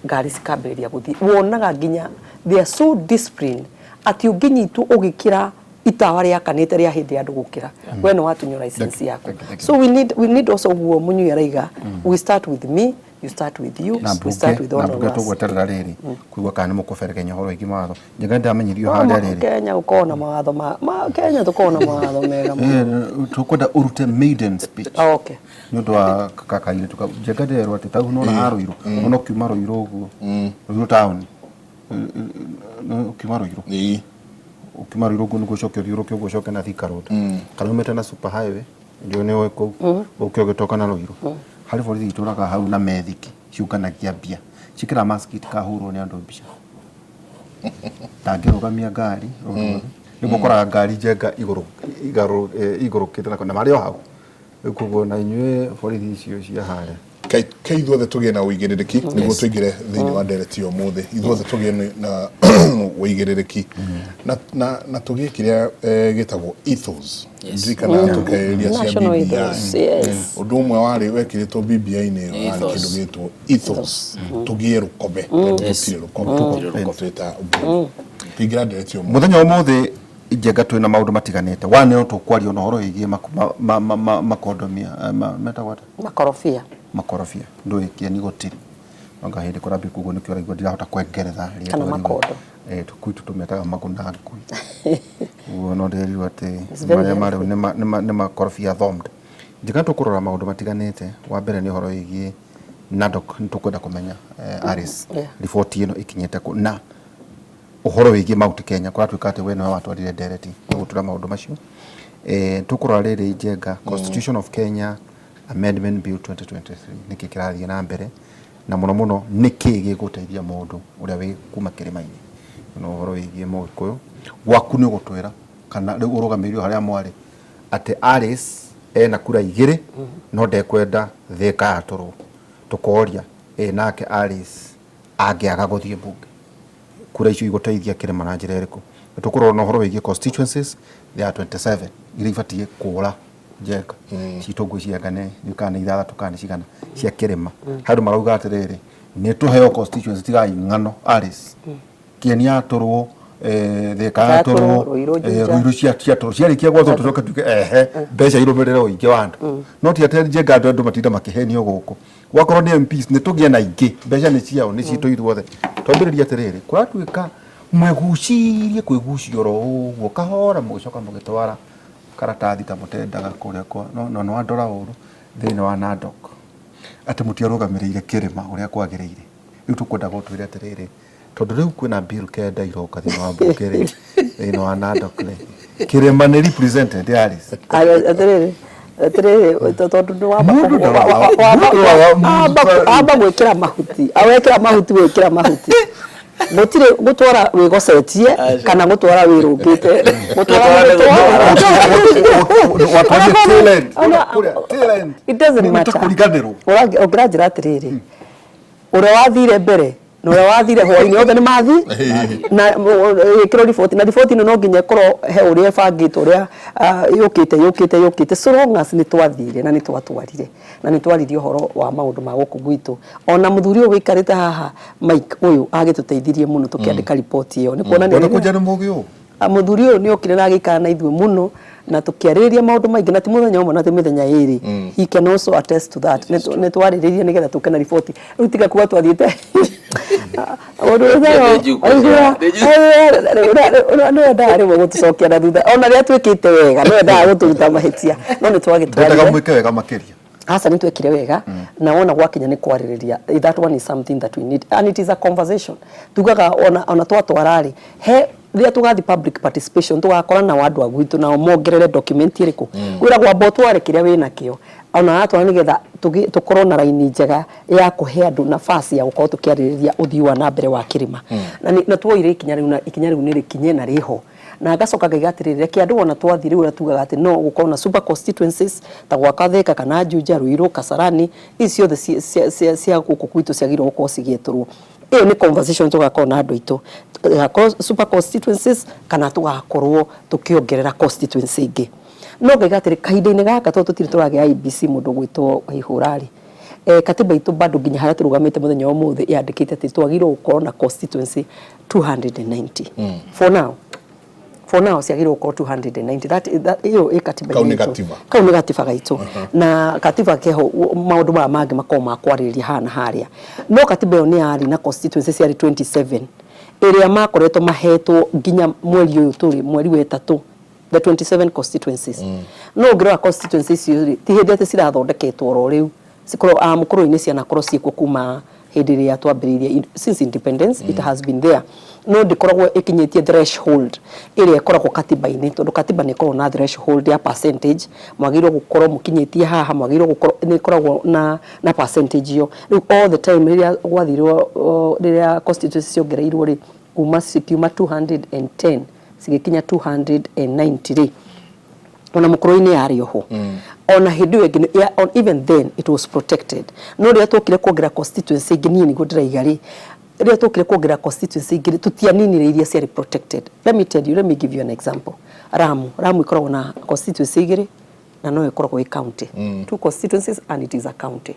ngari cikambiriria guthi wonaga nginya they are so disciplined ati unginyitu ugikira itawa ria kanite ria hindi andu gukira we no watunyo license yako. So we need also oguo Munyui araiga we start with me, you start with you, we start with all of us. Na tugweterera riri kuigwa kana mukuberekenya horo ingi matho njenga ndamenyirio haria riri Kenya ukona mawatho ma Kenya tukona mawatho mega muno tukwenda urute maiden speech. Okay. Nyondo wa kakaile njenga nderwa ati tau no na aruiro no kiuma ruiro uguo ruiro town kiuma ruiro ukima ruiro uguo niguo coke ruiro kio uguo coke na Thika Road kana umete na super highway ndio ne weko ukio gitoka na ruiro hari borithi ituraga hau na methiki ciukanagia mbia cikira maskit kahurwo ni andu mbica tangirugamia ngari niguo koraga ngari njenga iguru kitana na mario hau kuguo na inyue borithi icio cia haria kai ithuothe tugie na uigiririki niguo tuingire thiini wa ndereti umuthi ithuothe tugie na uigiririki na tugie kiria gitagwo ethos ndikana tukeria cia BBI undu umwe wari wekiritwo BBI ni ari kindu gitwo ethos tugie rukobe tutire rukobe twita tuingira ndereti umuthi muthenya umuthi injenga twina maundu matiganite wane no tukwaria no horo igie makondomia metagwata makorofia nduikia ni gutiri anga hindi kurabi kugo ni kiora igwa ndirahota kwengeretha ria kana makondo tukwitu tumetaga magunda ngui uo no nderi ate maria mari ni makorofia thomde njika tukurora maundu matiganite wa mbere ni horo igie nadok ntukwenda kumenya aris report ino ikinyete ku na uhoro wigie Mount Kenya kwa twikate we no watu adire ndereti gutura maundu macio tukurora riri njenga Constitution of Kenya Amendment Bill 2023 niki kirathie na mbere na muno niki giguteithia mundu uria wi kuma kirima-ini no horo wigie Mugikuyu gwaku ni gutwira kana riu urugamirio haria mwari ati Alice ena kura 2 no ndekwenda thika aturu tukoria nake Alice angiaga guthie bunge kura icio iguteithia kirima na njira iriku tukurora no horo wigie constituencies there are 27 iria ibatie kura njeka citogwe ciangane nikana ithathatu kana cigana cia kirima handu marauga atiriri ni tuheo constituency tigai ngano Alice kieni aturwo thika aturwo ruiru cia turu ciarikia gwatho tucoke tuke mbeca irumirire uingi wa andu no ti ateri njenga andu matinda makihenio guku wakorwo ni MPs ni tugie na ingi mbeca ni ciao ni citu ithuothe twambiriria atiriri kuratuika mwegucirie kwigucio ro uguo kahora mugicoka mugitwara karatathi ta mutendaga kuria kwa no andora uru thiini wa Nadok ati mutiarugamirire kirima uria kwagiriire riu tukwenda gutwira atiriri tondu riu kwina bill kenda iroka thiini wa mbunge thiini wa Nadok kirima ni represented Alice atiriri tondu ni wamba gwikira mahuti awekira mahuti gwikira mahuti gutire gutwara wigocetie kana gutwara wirungite it doesn't matter ũngĩranjĩra atĩrĩrĩ ũrĩa wathire mbere na ũrĩa wathire hwainĩ othe nĩ mathi na ĩkĩrwo riboti na riboti ĩno no nginya ĩkorwo he ũrĩa ĩbangĩtwo ũrĩa yũkĩte so long as nĩ twathire na nĩ twatwarire na nĩ twaririe ũhoro wa maũndũ ma gũkũ gwitũ ona mũthuri ũyũ wĩikarĩte haha Mike ũyũ agĩtũteithirie mũno tũkĩandĩka riboti ĩyo nĩ kuonania mũthuri ũyũ nĩ okire na agĩikara na ithuĩ mũno na tukiarĩrĩria maũndũ maingĩ na ti mũthenya ũmwe na ti mĩthenya ĩrĩ he can also attest to that nĩ twarĩrĩria nĩgetha tũke na riboti rĩu tiga kuga twathiĩte nĩ wendaga rĩmwe gũtũcokia na thutha ona rĩrĩa twĩkĩte wega nĩ wendaga gũtũruta mahĩtia no nĩ twagĩtwarire hasa nĩ twekire wega na wona gwakinya nĩ kwarĩrĩria that one is something that we need and it is a conversation tugaga ona twatwararĩ he rĩrĩa tũgathi public participation tũgakora na andũ a gwitũ nao mongerere document ĩrĩkũ wĩragwo amba ũtware kĩrĩa wĩna kĩo ona atwara nĩgetha tũkorwo na raini njega ya kũhe andũ nafasi ya gũkorwo tũkĩarĩrĩria ũthii wa na mbere wa kĩrĩma na tuoire ikinya rĩu nĩ rĩkinye na rĩho na ngacoka ngaigatirĩrĩria kĩ andũ ona twathi rĩu tugaga atĩ no gũkorwo na super constituencies ta gwaka Thika kana Juja Ruiru Kasarani icio othe cia gũkũ gwitũ ciagĩrĩirwo gũkorwo cigĩetũrwo ĩyo nĩ conversation tũgakorwo na andũ aitũ gakorwo super constituencies kana tũgakorwo tũkĩongerera constituency ingĩ no ngaigatirĩ kahinda-inĩ gaka tondũ tũtirĩ tũragĩa IBC mũndũ gwĩtwo ihũrarĩ katiba itũ bado nginya harĩa tũrũgamĩte mũthenya ũmũthĩ yandĩkĩte atĩ twagĩrĩirwo gũkorwo na constituency 290 for now ciagĩrĩirwo gũkorwo 290 that ĩyo ĩ katiba kau nĩ gatiba gaitũ na katiba keho maũndũ maya mangĩ makorwo ma kwarĩrĩria haha na harĩa no katiba ĩyo nĩ yarĩ na constituency ciarĩ 27 ĩrĩa makoretwo mahetwo nginya mweri ũyũ tũrĩ mweri wa ĩtatũ the 27 constituencies no ngĩrora constituencies icio ti hĩndĩ atĩ cirathondeketwo oro rĩu cikorwo mũkũrũ-inĩ cianakorwo ciĩkuo kuma hĩndĩ ĩrĩa twambĩrĩirie since independence it has been there no ndĩkoragwo ĩkinyĩtie threshold ĩrĩa ĩkoragwo katiba-inĩ tondũ katiba nĩ ĩkoragwo na threshold ya percentage mwagĩrĩirwo gũkorwo mũkinyĩtie haha mwagĩrĩirwo gũkorwo nĩ ĩkoragwo na percentage iyo rĩu all the time rĩrĩa gwathirwo rĩrĩa constituency ciongereirwo rĩ kuma cikiuma 210 cigĩkinya 290 rĩ ona mũkũrũ-inĩ yarĩ oho ona hĩndĩ ĩyo even then it was protected no rĩrĩa twokire kuongerera constituency ingĩ niĩ nĩguo ndĩraiga rĩ rĩrĩa twokire kuongerera constituency ingĩ tutianinire iria ciarĩ protected let me give you an example Ramu ikoragwo na constituency igĩrĩ na no ikoragwo ĩ county two constituencies and it is a county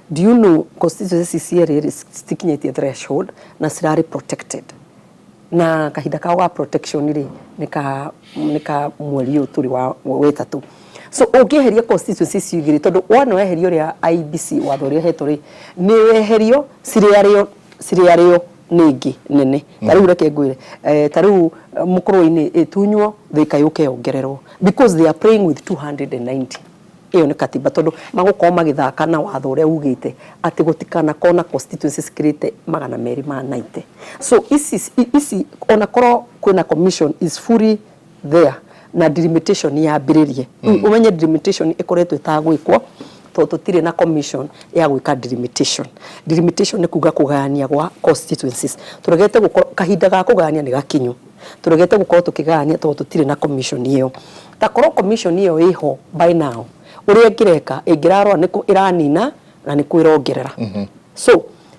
do you know constituencies cierĩ citikinyĩtie threshold na cirarĩ protected na kahinda kao ga protection rĩ nika mweri ũyũ tũrĩ wa wetatũ so ũngĩeheria constituency cigĩrĩ tondũ wona weherio rĩa IBC watho ũrĩa hetwo rĩ nĩ weherio cirĩ arĩo ningĩ nene tarĩu reke ngwĩre tarĩu mũkũrũ-inĩ ĩtunywo Thika yũke yongererwo because they are playing with 290 ĩyo nĩ katiba tondũ magũkorwo magĩthaka na watho ũrĩa ugĩte atĩ gũtikanakorwo na constituency cikĩrĩte 290 so ici ona korwo kwĩna commission is fully there na delimitation yambĩrĩrie umenye delimitation ĩkoretwo ĩtagwĩkwo tondũ tũtirĩ na commission ya gwĩka delimitation nĩ kuga kũgayania gwa constituencies tũregete gũkorwo kahinda ga kũgayania nĩ gakinyu tũregete gũkorwo tũkĩgayania tondũ tũtirĩ na commission ĩyo ta korwo commission ĩyo ĩho by now ũrĩa ĩngĩreka ĩngĩrarora nĩkũ ĩranina na nĩkũ ĩrongerera so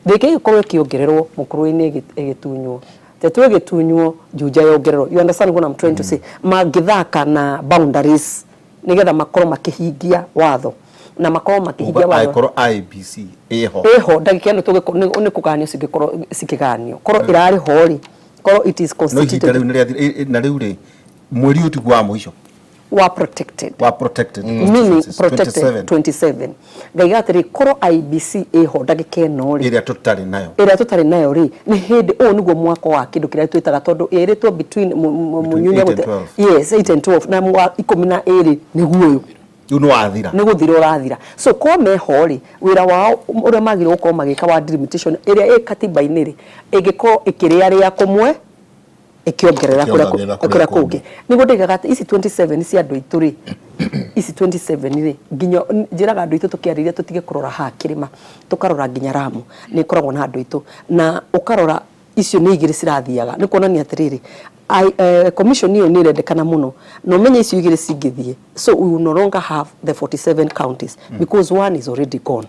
thĩkĩ ĩgĩkorwo ĩkĩongererwo mũkũrũ-inĩ ĩgĩtunywo tetu ĩgĩtunywo Juja yongererwo you understand what I'm trying to say mangĩthaka na boundaries nĩgetha makorwo makĩhingia watho na makorwo makĩhingia watho korwo IBC ĩho ndagĩka ĩno nĩ kũganio cingĩkorwo cikĩganio korwo ĩrarĩ ho rĩ korwo it is constituted na rĩu rĩ mweri ũtu wa mũico wa protected meaning protected 27 ngaiga atĩrĩ korwo IBC ĩho ndagĩka ĩno rĩ ĩrĩa tũtarĩ nayo rĩ nĩ hĩndĩ ũũ nĩguo mwaka wa kĩndũ kĩrĩa twĩtaga tondũ ĩrĩtwo between Munyui yes 8 and 12 na 12 nĩguo ũyũ nĩ gũthira ũrathira so kwa meho rĩ wĩra wao ũrĩa magĩrĩirwo gũkorwo magĩka wa delimitation ĩrĩa ĩ katiba-inĩ rĩ ĩngĩkorwo ĩkĩrĩa kũmwe ĩkĩongerera kũrĩa kũngĩ nĩguo ndĩgaga atĩ ici 27 cia andũ aitũ rĩ ici 27 rĩ nginya njĩraga andũ aitũ tũkĩarĩria tũtige kũrora ha kĩrĩma tũkarora nginya Ramu nĩ ĩkoragwo na andũ aitũ na ũkarora icio nĩ igĩrĩ cirathiaga nĩ kuonania atĩrĩrĩ commission ĩyo nĩ ĩrendekana mũno no menye icio igĩrĩ cingĩthiĩ so we will no longer have the 47 counties because one is already gone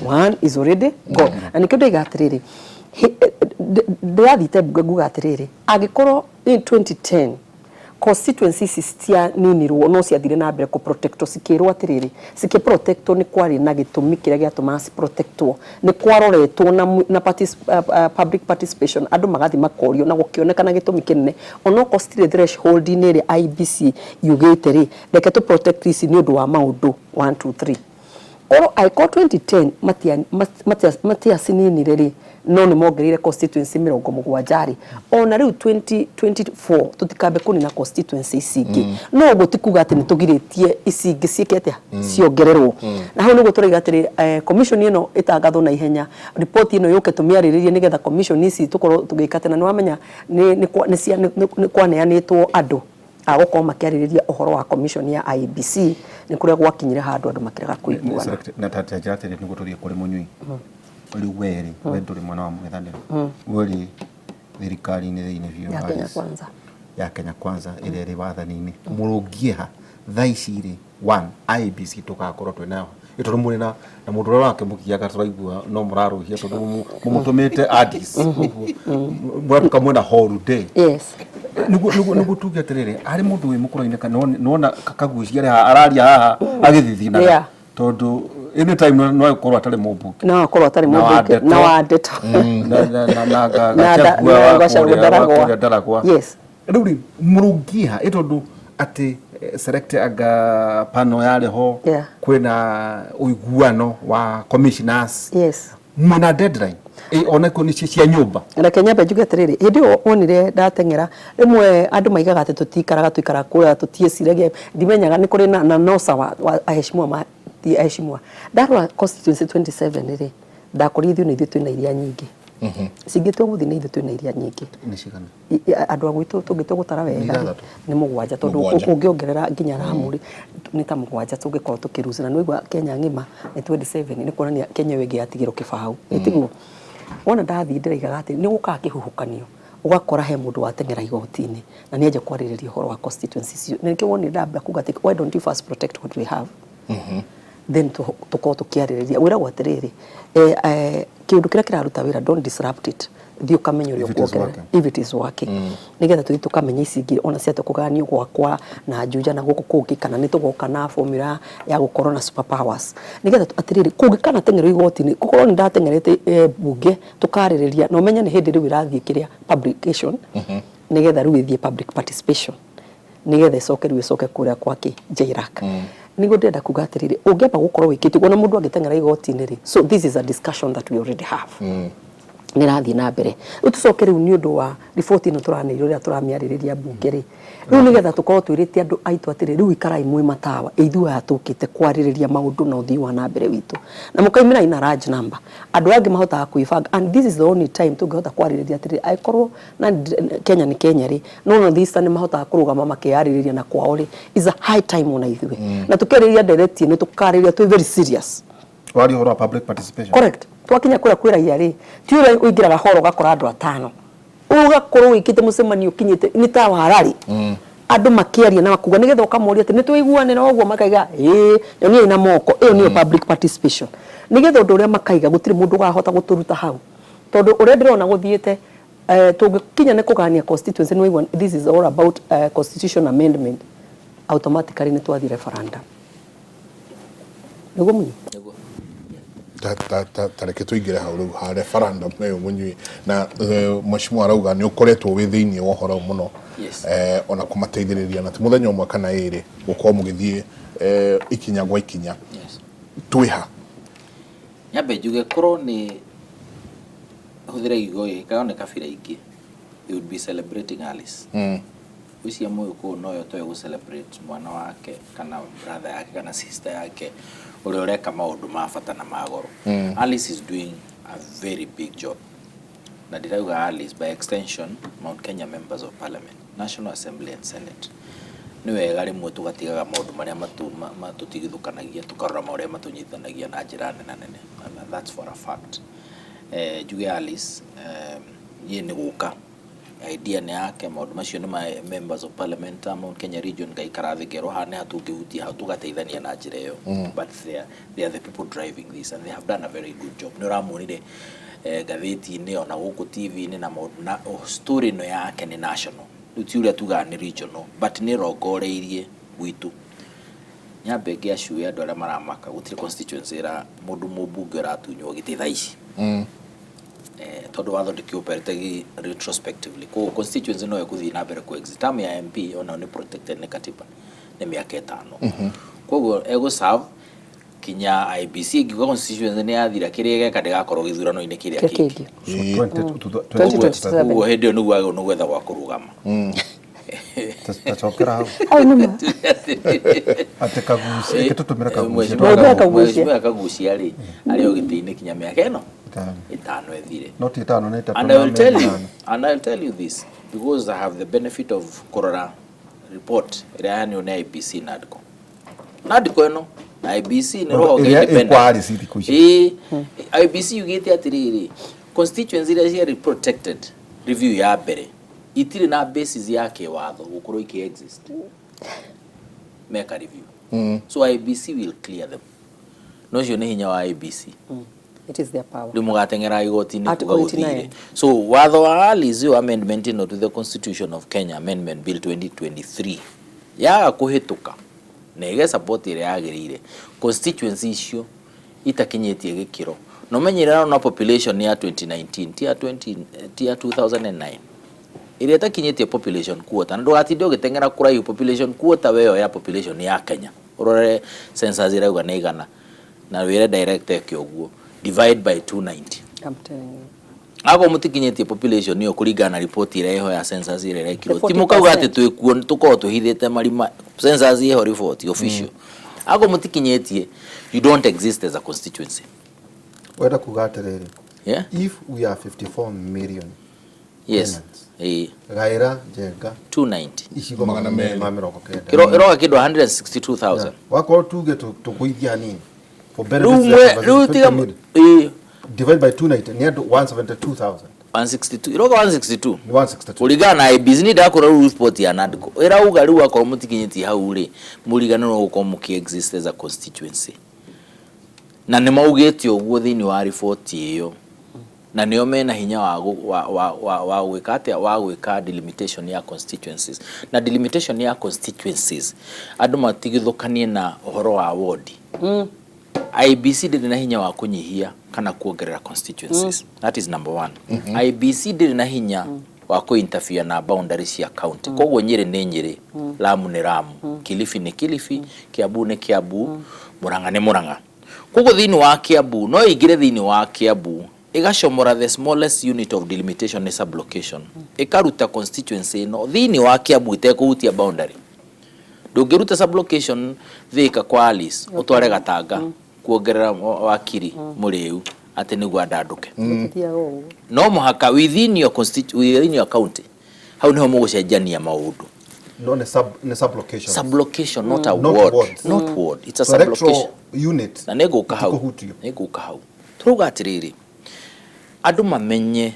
one is already gone na nĩ kĩndũ iga atĩrĩrĩ ndĩrathite mbunge nguga atĩrĩrĩ angĩkorwo in 2010 constituencies cia ninirwo no ciathire na mbere ku protectwo cikirwo atiriri protectwo ni kwari na gitumi kiria giatuma protectwo ni kwaroretwo na public participation andu magathi makorio na gukionekana gitumi kinene ono costire threshold ni ri IBC yugite ri reke to protect this ni undu wa maundu 1 2 3 oro aiko 2010 matia sininire ri no ni mongereire constituency 70 ona riu 2024 tutikambe kunina constituency icingi no gutikuga ati nitugiritie icingi ciekete ciongererwo na hau niguo turiga ati commission ino itangathwo na ihenya report ino yuke tumiariririe nigetha commission ici tukorwo tugikate na niwamenya ni kwaneanitwo andu agoko makiaririria uhoro wa commission ya IBC ni kuria gwakinyire handu andu makiraga kuiguana na tatejate ni guturie kuri Munyui uri weri wenduri mwana wa mwethaniro uri thirikari-inĩ thĩinĩ biũ ya Kenya Kwanza ĩrĩa ĩrĩ wathani-inĩ mũrũngieha thaa ici rĩ one IBC tugakorwo twĩnayo ĩtondũ mũrĩ na mũndũ ũrĩa wake mũkiaga tũraigua no mũrarũhia tondũ mũmũtũmĩte addis mũratuka mwena holiday nĩguo tuge atĩrĩrĩ arĩ mũndũ wĩ mũkũrũ-inĩ kana nona kagucia arĩa araria haha agĩthithinaga tondũ anytime no akorwo atari mũmbunge no akorwo atari mũmbunge na wa ndeto na ndaragwa yes rĩu mũrũngiha ĩtondũ atĩ select aga pano yale ho kwena uiguano wa commissioners yes muna deadline ona ko ni cia nyumba na Kenya bejuge atiriri hindi onire ndatengera rimwe andu maigaga ati tutikaraga tuikara kura tutieciragia ndimenyaga ni kuri na nosa wa aheshimwa ma ti aheshimwa ndarwa constituency 27 ri ndakorithio ni ithu twina iria nyingi singitwe guthi ni ithu twina iria nyingi ni cigana andu agwitu tungitwe gutara wega ni mugwanja tondu ungiongerera nginya ramuri ni ta mugwanja tungikorwo tukiruzana no igwa Kenya ngima ni 27 ni kuonania Kenya wengi yatigiro kibau itiguo wona ndathi ndiraigaga ati ni guka kihuhukanio ugakora he mundu watengera igoti-ini na ni aje kwaririria horo wa constituency ni kiwoni ndamba kuga ati why don't you first protect what we have then tuko tukiaririria wira gwatiriri kiundu kira kiraruta wira don't disrupt it thio kamenyo kuongerera if it is working nigetha tuthi tukamenya icingi ona cia tukuganio gwakwa na juja na guku kungi kana ni tugoka na formula ya gukorwo na super powers nigetha atiriri kungi kana tengero igoti-ini gukorwo ni ndatengerete bunge tukaririria no menya ni hindi riu irathie kiria publication nigetha riu ithie public participation nigetha icoke kuria kwaki JRAC nigo ndenda kuga atiriri ungiamba gukorwo wikitio ona mundu agitengera igoti-ini ri so this is a discussion that we already have nirathi na mbere utucoke riu ni undu wa report ino turanirwo ria turamiaririria bunge ri riu nigetha tukorwo twirite andu aitu atiri riu ikarai mwe matawa ithuĩ atukite kwaririria maundu na uthii wa na mbere witu na mukaimira ina large number andu angi mahotaga kuibanga and this is the only time tungihota kwaririria atiri aikorwo na Kenya ni Kenya ri no this time mahotaga kurugama makiaririria na kwao ri is a high time ona ithuĩ na tukeriria direct ni tukariria twi very serious wari horo public participation correct twakinya kura kwiragia ri ti ura uingiraga horo gakora andu atano ugakorwo wikite mucemanio kinyite ni ta warari andu makiaria na makuga nigetha ukamoria ati nitwiguanira oguo makaiga ni ina moko iyo ni public participation nigetha undu uria makaiga gutiri mundu gahota guturuta hau tondu uria ndirona guthiete tungikinya ni kugania constituency no igwa this is all about constitution amendment automatically ni twathi referendum niguo munyi tareke tuingire hau riu ha referendum eyo Munyui na mheshimiwa arauga ni ukoretwo wi thiini wa horo muno ona kumateithiriria na muthenya umwe kana iri gukorwo mugithie ikinya gwa ikinya twiha nyambe njuge korwo ni huthira igoi kaone kabira ingi you would be celebrating Alice wisi amoyo ko noyo to go celebrate mwana wake kana brother yake kana sister yake ureka maundu mabata na magoro Alice is doing a very big job na dirauga Alice by extension Mount Kenya members of parliament National Assembly and Senate ni wega rimwe tugatigaga maundu maria matutigithukanagia tukarora maria matunyithanagia na njira nene and that's for a fact Juge Alice ye ni guka idea ne yake maundu macio ni members of parliament Mount Kenya region gaikarathi gero hane hatungihutia hatugateithania na njira iyo but they are the people driving this and they have done a very good job ni ramonire gatheti ni ona guku TV ni na story no yake ni national ruti uria tuga ni regional but ni rongoreirie gwitu nyambe ngiacuya andu aria maramaka gutire constituency ra mundu mubunge ratunywo giti thaici tondu wathondeki uperetegi retrospectively ko constituency no ekuthi na mbere ku exit term ya MP ona ni protected ni katiba ni miaka 5 koguo ego serve kinya IBC gigo constituency ni yathira kiria geka ndigakorwo githurano ine kiria kingi 2027 koguo hindi no gwetha gwa kurugama tachokera hau ate kagucia itutumira kagucia mwezi kagucia ri ari ogitine kinya miaka ino 5 ethire not 5 na 3 and I'll tell you this because I have the benefit of korora report iriani on IBC nadko eno IBC ni roho independent IBC yugite atiriri constituency is protected review ya mbere itiri na basis yake watho gukorwo iki exist make a review so IBC will clear them no cio ni hinya wa IBC it is their power limugatengera igoti-ini kugaguthire so watho wa Alice amendment to the Constitution of Kenya Amendment Bill 2023 ya kuhituka na ige support ire yagirire constituency icio itakinyetie gikiro no menyerera na population ya 2019 tia 2009 ile itakinyetie population quota na ndugatinde ugitengera kuraihu population quota weyo ya population ya Kenya urore census irauga ni igana na wire direct kyoguo divide by 290 I'm telling you ago mutikinyetie population niyo kuringana na report ire ho ya census ire rekiro timukauga ati twikuo tuko tuhithite marima census ire report official ago mutikinyetie you don't exist as a constituency whether kugaterere yeah if we are 54 million yes gaira jenga 290 ishigo magana mero kiro kido 162,000 wako tuge tukuithia nini for benefits divide by 290 near 172,000 162 iroga 162 kuligana na IBC ni ndakora report ya nadko irauga riu akoro mutikinyiti hau ri murigano no guko muki exist as a constituency na ni maugite oguo thini wa report iyo na nio mena hinya wa gwikate wa gwika delimitation ya constituencies na delimitation ya constituencies andu matigithukanie na uhoro wa ward IBC ndiri na hinya wa kunyihia kana kuongerera constituencies that is number 1 IBC ndiri na hinya wa kuinterfere na boundaries ya county koguo Nyeri ni Nyeri Lamu ni Lamu Kilifi ni Kilifi Kiambu ni Kiambu Murang'a ni Murang'a koguo thini wa Kiambu no igire thini wa Kiambu igacomora the smallest unit of delimitation is sublocation ikaruta constituency no thini wa Kiambu itekuhutia boundary ndungiruta sublocation thika kwa Alice utware Gatanga kuongerera wakiri muriu ati niguo andanduke no muhaka within your within your county how niho mugucenjania maundu no ne sublocation not a ward not ward it's a sublocation unit na neguka hau turuga atiriri andu mamenye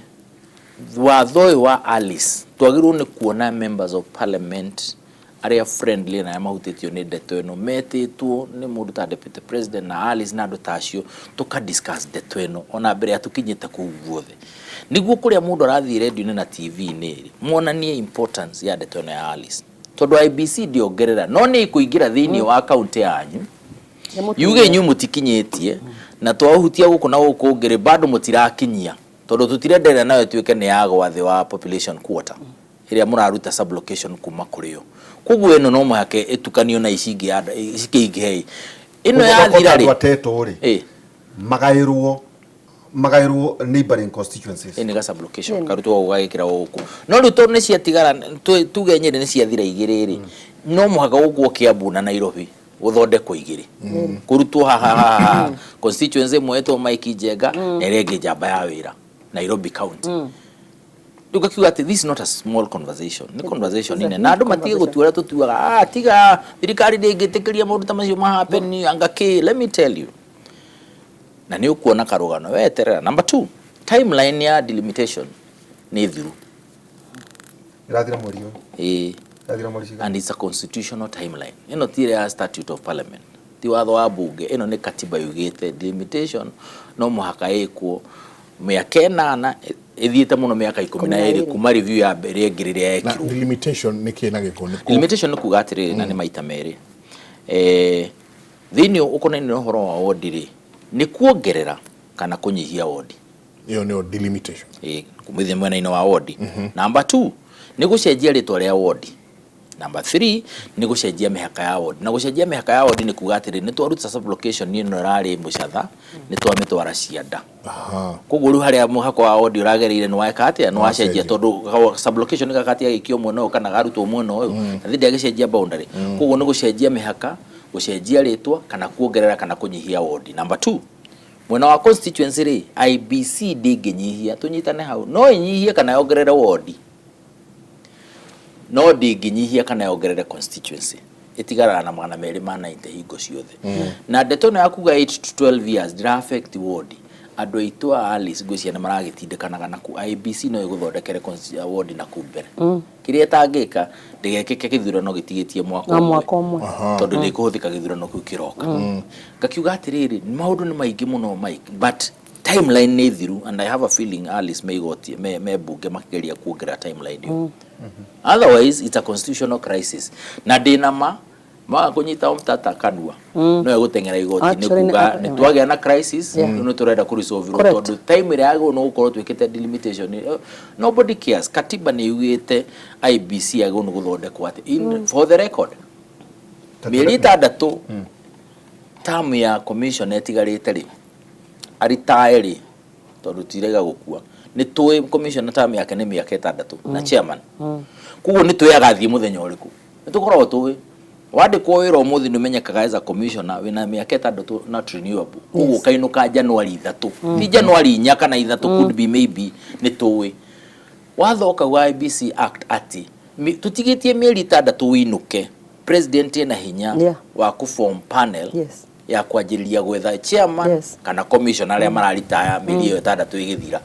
watho wa Alice twagirwo ni kuona members of parliament aria friendly na mahutitio ni ndeto eno metitwo ni mundu ta deputy president na Alice na andu tacio tuka discuss ndeto eno ona mbere atukinyite ku guothe niguo kuria mundu arathi radio na TV ni muonanie importance ya ndeto eno ya Alice tondu IBC ndiongerera no ni kuingira thini wa account yanyu yuge nyu mutikinyetie na twahutia guku na guku ngere bado mutirakinyia tondu tutirendera nayo tuike ni yago thĩ wa population quota iria muraruta sublocation kuma kurio kuguo eno no muhake etukanio na icingi ya icingi ino yathira ri wateto ri magairwo neighboring constituencies ni ga sublocation karutwo gugagikira guku no ruto ni ciatigara tuge Nyeri ni ciathira igiri ri no muhaka guku Kiambu na Nairobi uthondekwo igiri kurutwo haha constituency mweto Mike Njenga na rege jamba ya wira Nairobi county tukakiuga ati this is not a small conversation ni conversation ine na andu matige gutuara tutuaga tiga thirikari ndingitikiria maundu ta macio mahappen angaki let me tell you na ni ukuona karugano weterera number 2 timeline ya delimitation ni thiru irathira mweri irathira mweri and it's a constitutional timeline ino tire ya statute of parliament ti watho wa bunge ino ni katiba yugite delimitation no muhaka ikwo miaka 8 ithiite muno miaka 12 kuma review ya mbere ngirire yekirwo delimitation ni kina gikoni delimitation ni kuga atiri na ni maita meri thini ukonaine no horo wa ward ri ni kuongerera kana kunyihia ward iyo ni delimitation kumithia mwena-inĩ wa ward number 2 ni gucenjia ritwa ria ward number 3 ni gucenjia mihaka ya ward na gucenjia mihaka ya ward ni kuga atiri ni twaruta sublocation ni no rari mucatha ni twamitwara cianda koguo riu haria muhaka wa ward uragereire ni waeka atia ni wacenjia tondu sublocation gakati agikio mwena uyu kana garutwo mwena uyu na thindi agicenjia boundary koguo ni gucenjia mihaka gucenjia ritwa kana kuongerera kana kunyihia ward number 2 mwena wa constituency ri IBC ndinginyihia tunyitane hau no inyihie kana yongerere ward no ndinginyihia kana yongerere constituency itigara na magana meri ma 90 hingo ciothe na ndeto no yakuga 8 to 12 years dira affect ward andu aitu a Alice ngwiciana na maragitindikanaga na ku IBC no iguthondekere ward na kumbere kiria tangika ndigekeke githurano gitigitie mwaka umwe tondu ni kuhuthika githurano kiu kiroka ngakiuga atiriri maundu ni maingi muno Mike but timeline ni thiru and I have a feeling Alice me bunge makigeria kuongerera timeline yo otherwise it's a constitutional crisis na dinama kunyita umtata kanua no yagutengera igoti ni kuga ni twagea na crisis no turenda ku resolve tondu time ire yago no gukorwo twikite delimitation nobody cares katiba ni yugite IBC yago no guthondekwo ati for the record mieri 6 term ya commission etigarite ri aritaeri tondu tirega gukua ni tuwe commission term yake ni miaka 6 na chairman kugo ni tuyagathie muthenya uriku nitukorwo tuwe wandikwo wira umuthi numenyekaga as a commissioner wina miaka 6 not renewable kugo kainuka January 3 ti January 4 kana 3 could be maybe ni tuwe wathoka wa IBC act ati tutigitie mieri 6 winuke president ena hinya wa ku form panel ya kwajiriria gwetha chairman kana commissioner aria mararitaya mieri 6 igithira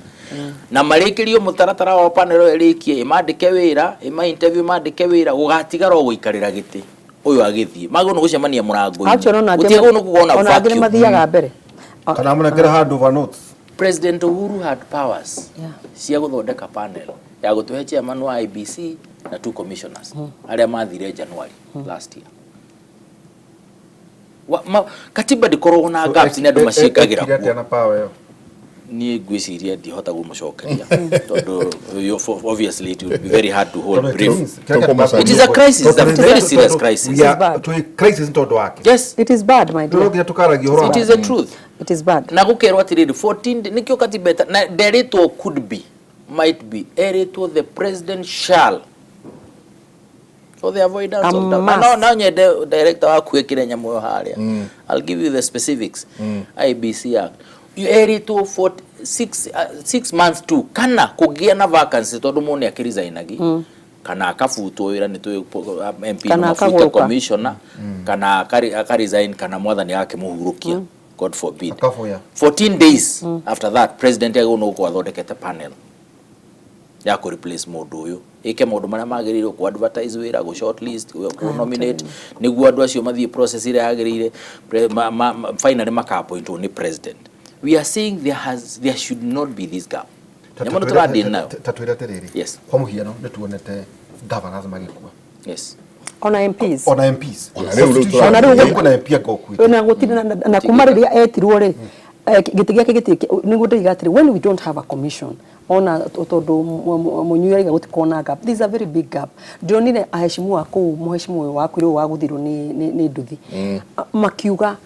na marikirio mutaratara wa panel erikie imandike wira ima interview mandike wira gugatigara guikarira giti uyu agithie mago no gucemania murango gutiego no kugona vacuum mathiaga mbere kana munengera handover notes President Uhuru had powers cia guthondeka panel ya gutuhe chairman wa IBC na 2 commissioners aria mathire January last year katiba dikorwo na gaps ni andu macikagira kuo ni gwiciria ndihota gumucokeria tondu obviously it will be very hard to hold brief it is a crisis, it's a very serious crisis. Crisis tondu wake yes it is bad my dear it is the truth it is bad na gukerwa atiriri 14 nikio katibeta na derito could be might be erito the president shall for the avoidance of doubt no nyende director wa kuekire nyamuyo haria I'll give you the specifics IBC act you erito for 6 months to kana kugia na vacancy tondu mone akirizainagi kana akafutwo wira ni tu MP na mafuta commissioner kana akarizain kana mwathani yake muhurukia God forbid 14 days after that president yago no ko athondekete panel ya ku replace mundu uyu ike mundu maria magirire ku advertise wira go shortlist ku nominate niguo andu acio mathie process ire yagirire finally makaappointwo ni president. We are saying there should not be this gap. Nyamono turadi nayo tatwira tereri yes kwa muhiano netuonete governors magikua yes ona MPs ona riu kuna MP akokuita ona gutina na kumariria etirwo ri giti giake giti niguo ndiga atiri when we don't have a commission ona tondu Munyui ariga gutikona gap this is a very big gap ndionire aheshimu wako muheshimu waku ri wa guthirwo ni nduthi makiuga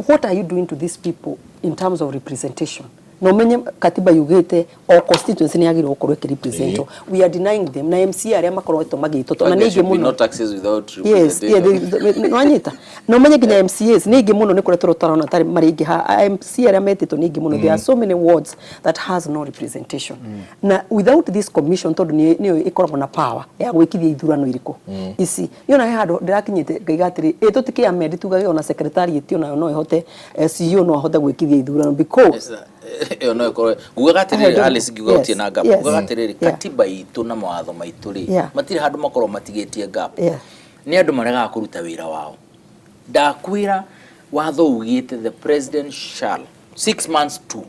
what are you doing to these people in terms of representation no menye katiba yugite o constituency ni agiro okorwe ki represent we are denying them na MC aria makorwo magito to na ningi muno no taxes without representation no anyita no menye ginya MCAs ningi muno ni kure turona tari maringi ha MC aria metito ningi muno there are so many wards that has no representation na without this commission to ni ikorwo na power ya gwikithia ithurano iriko isi yona hado ndirakinyite ngaigatiri tutikia mendi tuga yona secretariat yona no ihote CEO no ahote gwikithia ithurano because no ko gugatiriri Alice gigautie na gap gugatiriri katiba itu na mawatho maitu ri matire handu makoro matigetie gap ni andu marega kuruta wira wao ndakwira watho ugite the president shall 6 months to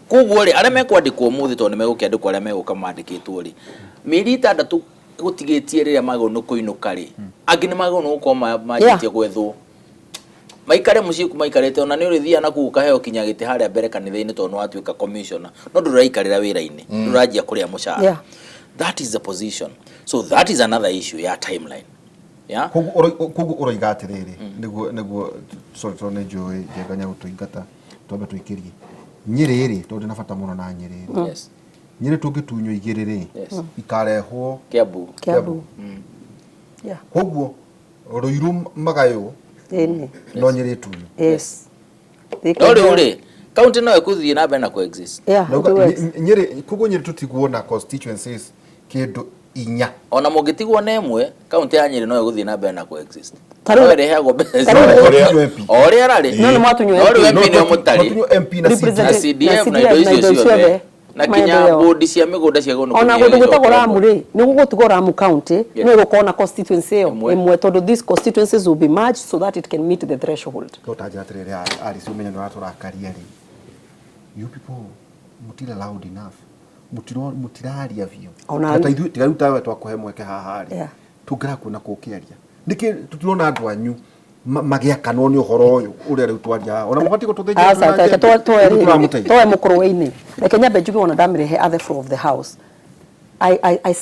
koguo ri aria mekwandikwo muthi to ni megukiandikwo aria meguka mandikitwo ri miri 6 gutigetie riria magono kuinuka ri angi ni magono gukoma majitie gwethwo maikare muciĩ maikarĩte ona nĩ ũrĩthia na kuuka heo kinya gĩtĩ harĩa mbere kanitha-inĩ tondũ nĩ watuĩka commissioner no ndũraikarĩra wĩra-inĩ ndũranjia kũrĩa mũcara that is the position so that is another issue ya timeline koguo ũroiga atĩrĩrĩ nĩguo sorry nĩ njũĩ njenganya gũtũingata twambe tũikĩrie Nyĩrĩ tondũ na bata mũno na Nyĩrĩ Nyĩrĩ tũngĩtunywo igĩrĩ ikarehwo Kiambu koguo Rũirũ Magayo no Nyĩrĩ tu ri county no ekuthie na mbere na coexist Nyĩrĩ koguo Nyĩrĩ tutiguona constituencies kĩndũ 4 ona mũngĩtigwo na ĩmwe county ya Nyĩrĩ no ĩgũthie na mbere na coexist no ĩreheagwo mbeca o rĩa rarĩ no MP nĩ mũtari na CDF na indo icio ciothe na kinya board cia migunda cia gono ona gundu gutagwo Ramu ri ni gugutigo Ramu county no gukona constituency imwe tondu these constituencies will be merged so that it can meet the threshold totaje atiriri ari si umenya nuraturakaria ri you people mutile loud enough mutiraria vio kata ithu tigaruta we twakuhe mweke haha ri tungera kuona kukiaria niki tutirona andu anyu magia kanoni uhoro uyu uria riu twaria ona mubati gututhejia toe mukuruini like nyambe njuge ona ndamirehe at the floor of the house I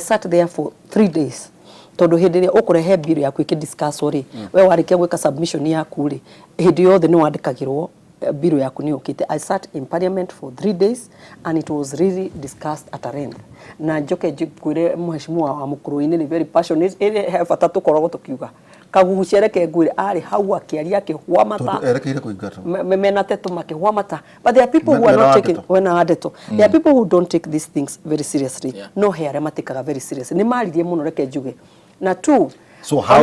sat there for 3 days tondu hindi ria ukurehe bill yaku ikidiscuss ri we warikia gwika submission yaku ri hindi yothe ni wandikagirwo bill yaku ni ukite I sat in parliament for 3 days and it was really discussed at length na njoke njikuire mheshimiwa wa mukuruini ni very passionate he bata tukoragwo tukiuga kagucereke ngwire ari hau akiaria akihwa mata erekeire kuingata mena tetu makihwa mata but there are people who are not taking when adeto there are people who don't take these things very seriously no here matikaga very seriously ni maririe muno reke njuge na tu so how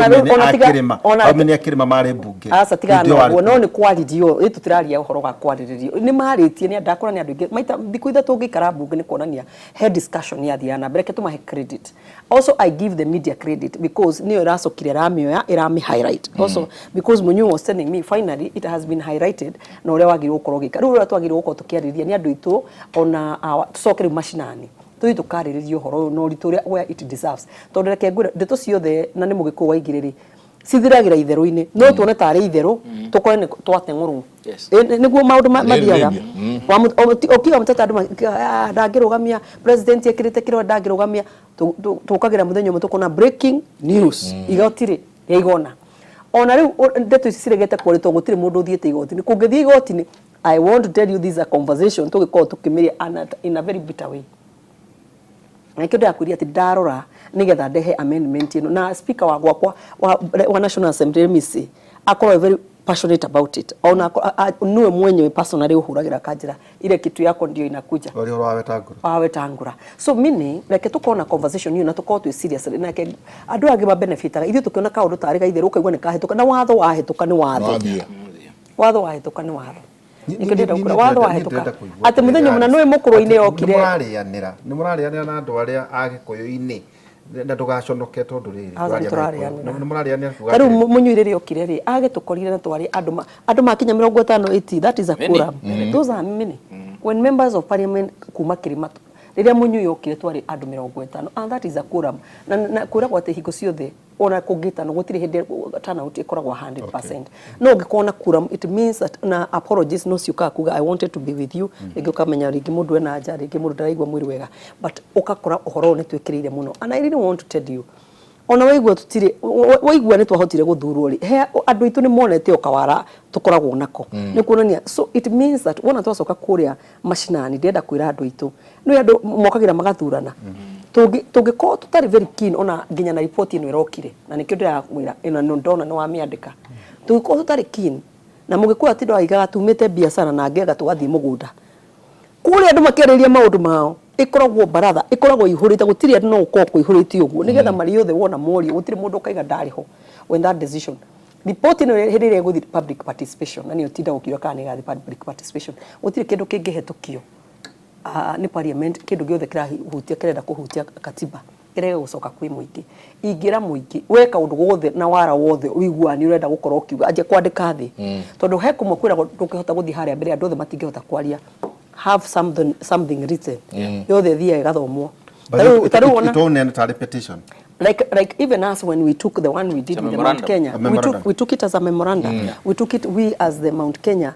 many akirima mari bunge asa tigana no ni kwaririo itutiraria uhoro ga kwaririo ni maritie ni ndakora ni andu ingi maita thiku itha tungikara bunge ni kuonania head discussion ya thiana bereke tumahe credit also I give the media credit because ni iracokire ramioya irami highlight also because Munyui was telling me finally it has been highlighted na uria wagirwo ukorwo gika riu uria twagirwo ukorwo tukiariria ni andu itu ona tucokere mashinani tuthi tukariririo uhoro no rituria where it deserves tondu reke ngwira ndeto ciothe na ni mugiku waigiriri cithiragira itheru-ini no tuone tari itheru tukore ni twateng'uru niguo maundu mathiaga okiga mutata andu ndagirugamia president ekirite kiro ndagirugamia tukagira muthenya umwe tukona breaking news igotiri igona ona riu ndeto ici ciregete kwarito gutiri mundu uthiete igoti-ini kungithie igoti-ini I want to tell you this is a conversation tugikorwo tukimiria in a very bitter way na kitu ya kuria ati ndarora nigetha ndehe amendment ino na speaker wa gwakwa wa National Assembly misi akorwo very passionate about it ona niwe mwenyewe personally uhuragira kanjira ile kitu yako ndio inakuja wawetangura so mini like tukona conversation hiyo na tukorwo tu serious na ke andu agi ba benefit ithu tukiona kaundu tari gaithe rukaigwa ni kahituka na watho wahituka ni watho wahituka ni watho nikendera ukura watho wahituka ati muthenya muna nwe mukuru-ini yokire ni murarianira na andu aria agikuyu-ini na tugaconoke tondu riri ni murarianira karu Munyui riri okire ri agitukorire na twari andu makinya 50 that is a quorum those are many when members of parliament kuma Kirimatu riria Munyui okire twari andu 50 and that is a quorum na kura gwate hingo ciothe ona kungitana gutiri hindi turnout ikoragwa 100% no ngikona quorum it means that na apologies no ciuka kuga I wanted to be with you ringi ukamenya ringi mundu ena nja ringi mundu ndaraigwa mwiri wega but ukakora uhoro ni twikirire muno and I really want to tell you ona waigua tutire waigua ni twahotire guthurwo ri he andu itu ni monete okawara tukoragwo nako ni kuonania so it means that wona twacoka kuria mashinani ndenda kwira andu itu no andu mokagira magathurana tungikorwo tutari very keen ona nginya na report ino irokire na nikio ndiramwira ino ndona no wamiandika tungikorwo tutari keen na mugikuwa tindo aigaga tumite biashara na ngega tugathie mugunda kuria andu makiariria maundu mao ikoragwo baratha ikoragwo ihurite gutiri andu no uko ihurite uguo nigetha mari yothe wona mori gutiri mundu kaiga ndari ho when that decision report ino hindi ire guthi public participation na niyo tinda gukiwa kana gathi public participation gutire kindu kingihetukio ni parliament kindu giothe kirahutia kirenda kuhutia katiba kirega gucoka kwi muingi ingira muingi weka undu gothe na wara wothe uiguani urenda gukorwo ukiuga anje kwandika thi tondu he kumwe kwira ndukihota guthi haria mbere andu othe matingihota kwaria have something written yothe thia igathomwo taru ta repetition like even us when we took the one we did with the Mount Kenya we took it as a memorandum we took it we as the Mount Kenya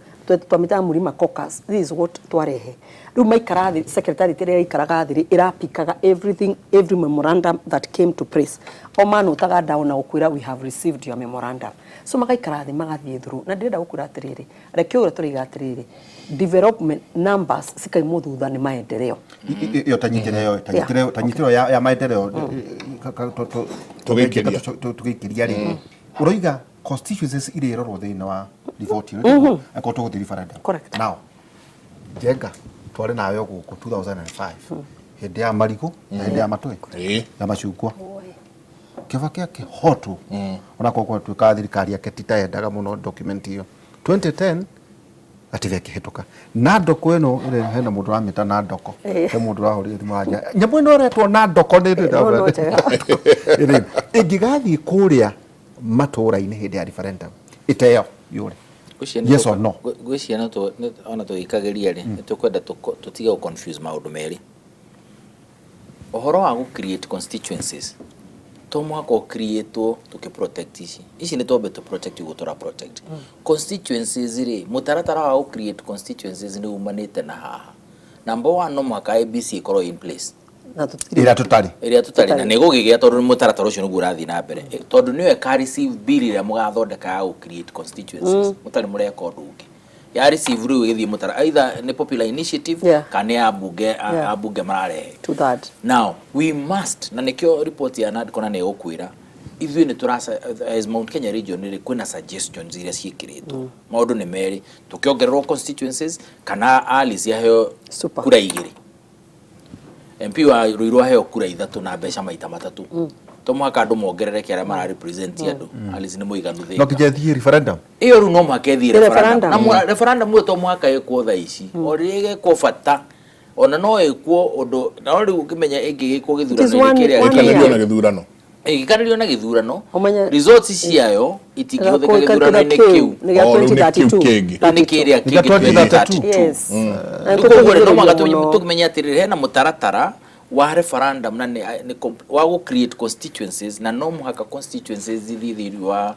twamita murima caucus this is what twarehe riu maikara thi secretary tere ikaraga thiri irapikaga every memorandum that came to press o manu taga down na ukwira we have received your memorandum so magaikara thi magathie through na ndirenda gukura atiriri reke ura turiga atiriri development numbers sikai muthutha ni maendeleo iyo tanyitiro ya maendeleo tugikiria ri uroiga constituencies ire irorwo thiini wa report ako to referendum now jenga twari nayo guku 2005 hindi ya marigo hindi ya matwe ya macungwa kiva kiake hotu ona kwa twika thirikari yake titaendaga muno document iyo 2010 ative kihituka na ndoko eno ire hena mundu ramita na ndoko he mundu rahori thimu anja nyamu ino retwo na ndoko ni ire ingigathi kuria matura-ini hindi ya referendum iteo yure yes or no gwiciana to ona to ikageria ri tukwenda tutige ku confuse maundu meri ohoro wa gu create constituencies to mwako create to protect ici ni tobe to protect gutora protect constituencies ri mutaratara wa gu create constituencies ni umanite na haha number 1 no mwaka ABC ikoro in place ira tutari na nego gigia tondu mutaratara ucio nugu rathi na mbere tondu niwe ka receive bill ira mugathondeka ya gu create constituencies mutari mureka undu ungi ya receive riu githii mutara either ni popular initiative kana ya abunge marare to that now we must na nikio report ya nad kona ne okwira ithui ni turasa as Mount Kenya region ni kwina suggestions iria ciikiritwo maundu ni meri tukiongererwo constituencies kana alice ya heo kura igiri MP wa Ruiru heo kura ithatu na mbeca maita matatu to mwaka andu mongerere kiara mara represent andu alice ni muiganu thi no kijethi referendum iyo ru no mwaka ethi referendum na referendum to mwaka ekwo tha ici orige ko fata ona no ekwo undu na ori ukimenya ingigikwo githurano kiria na githurano igikanĩrio na githurano results ciayo itingĩhũthĩka githurano-inĩ kiu ni ya 2032 ni kiria kingi 2032 koguo no mwaka tukimenya atĩrĩrĩ hena mũtaratara wa referendum na wa gu create constituencies na no muhaka constituencies thithiri wa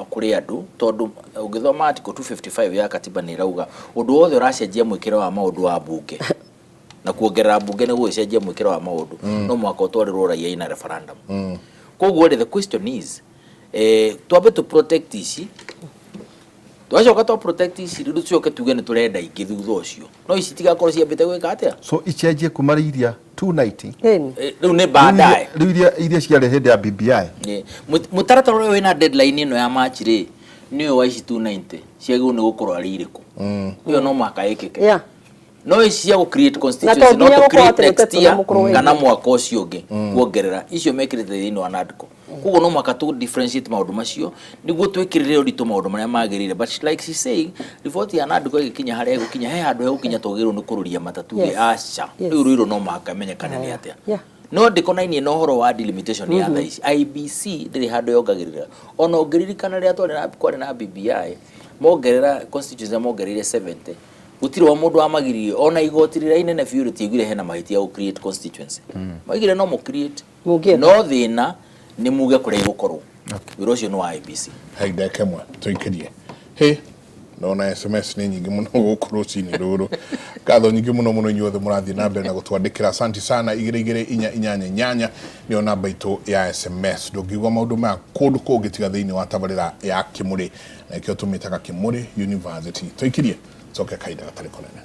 kuri andu tondu ugithoma article 255 ya katiba ni rauga undu wothe uracenjia mwikiro wa maundu wa bunge na kuongerera bunge ni gucenjia mwikiro wa maundu no mwaka utwarirwo raia ina referendum koguo the question is twambe to protect ici twacoka to protect ici riu tucoke tuge ni turenda ingi thutha ucio no ici tigakorwo ciambite gwika atia so icenjie kumariria 290 riu ni baadaye riu iria ciarĩ hindi ya BBI mutaratara uyu wina deadline ino ya March ri niyo wa ici 290 ciagwo ni gukorwo ari iriku iyo no mwaka ikike no ici ya create constituency no to create next year kana mwaka ucio ungi kuongerera icio mekirite thini wa nadco kugo no mwaka tu differentiate maundu macio niguo twikirire uritu maundu maria magirire but like she saying report ya nadco ikinya haria igukinya he handu hegukinya tugirwo ni kururia matatuge acha riu ruiro no mwaka menyekane ni atia no ndikonainie no horo wa delimitation ya tha ici IBC ndiri handu yongagirira ona ungiririkana ria twari na BBI mongerera constituency mongerire 70 gutire wa mundu amagiririe ona igoti rira inene biũ rĩtigire hena mahitia ya create constituency maigire no mu create no thina ni muge kuria igukorwo wĩra ũcio no IBC haida kemwe tuikirie nona SMS ni nyingi muno guku rucini ruru katho nyingi muno inyuothe murathie na mbere na gutwandikira asante sana 2288 niyo namba itu ya SMS ndungigwa maundu ma kundu kungitiga thiini wa tabarira ya Kimuri na ikio tumitaga Kimuri University tuikirie coke kaida gatari konene.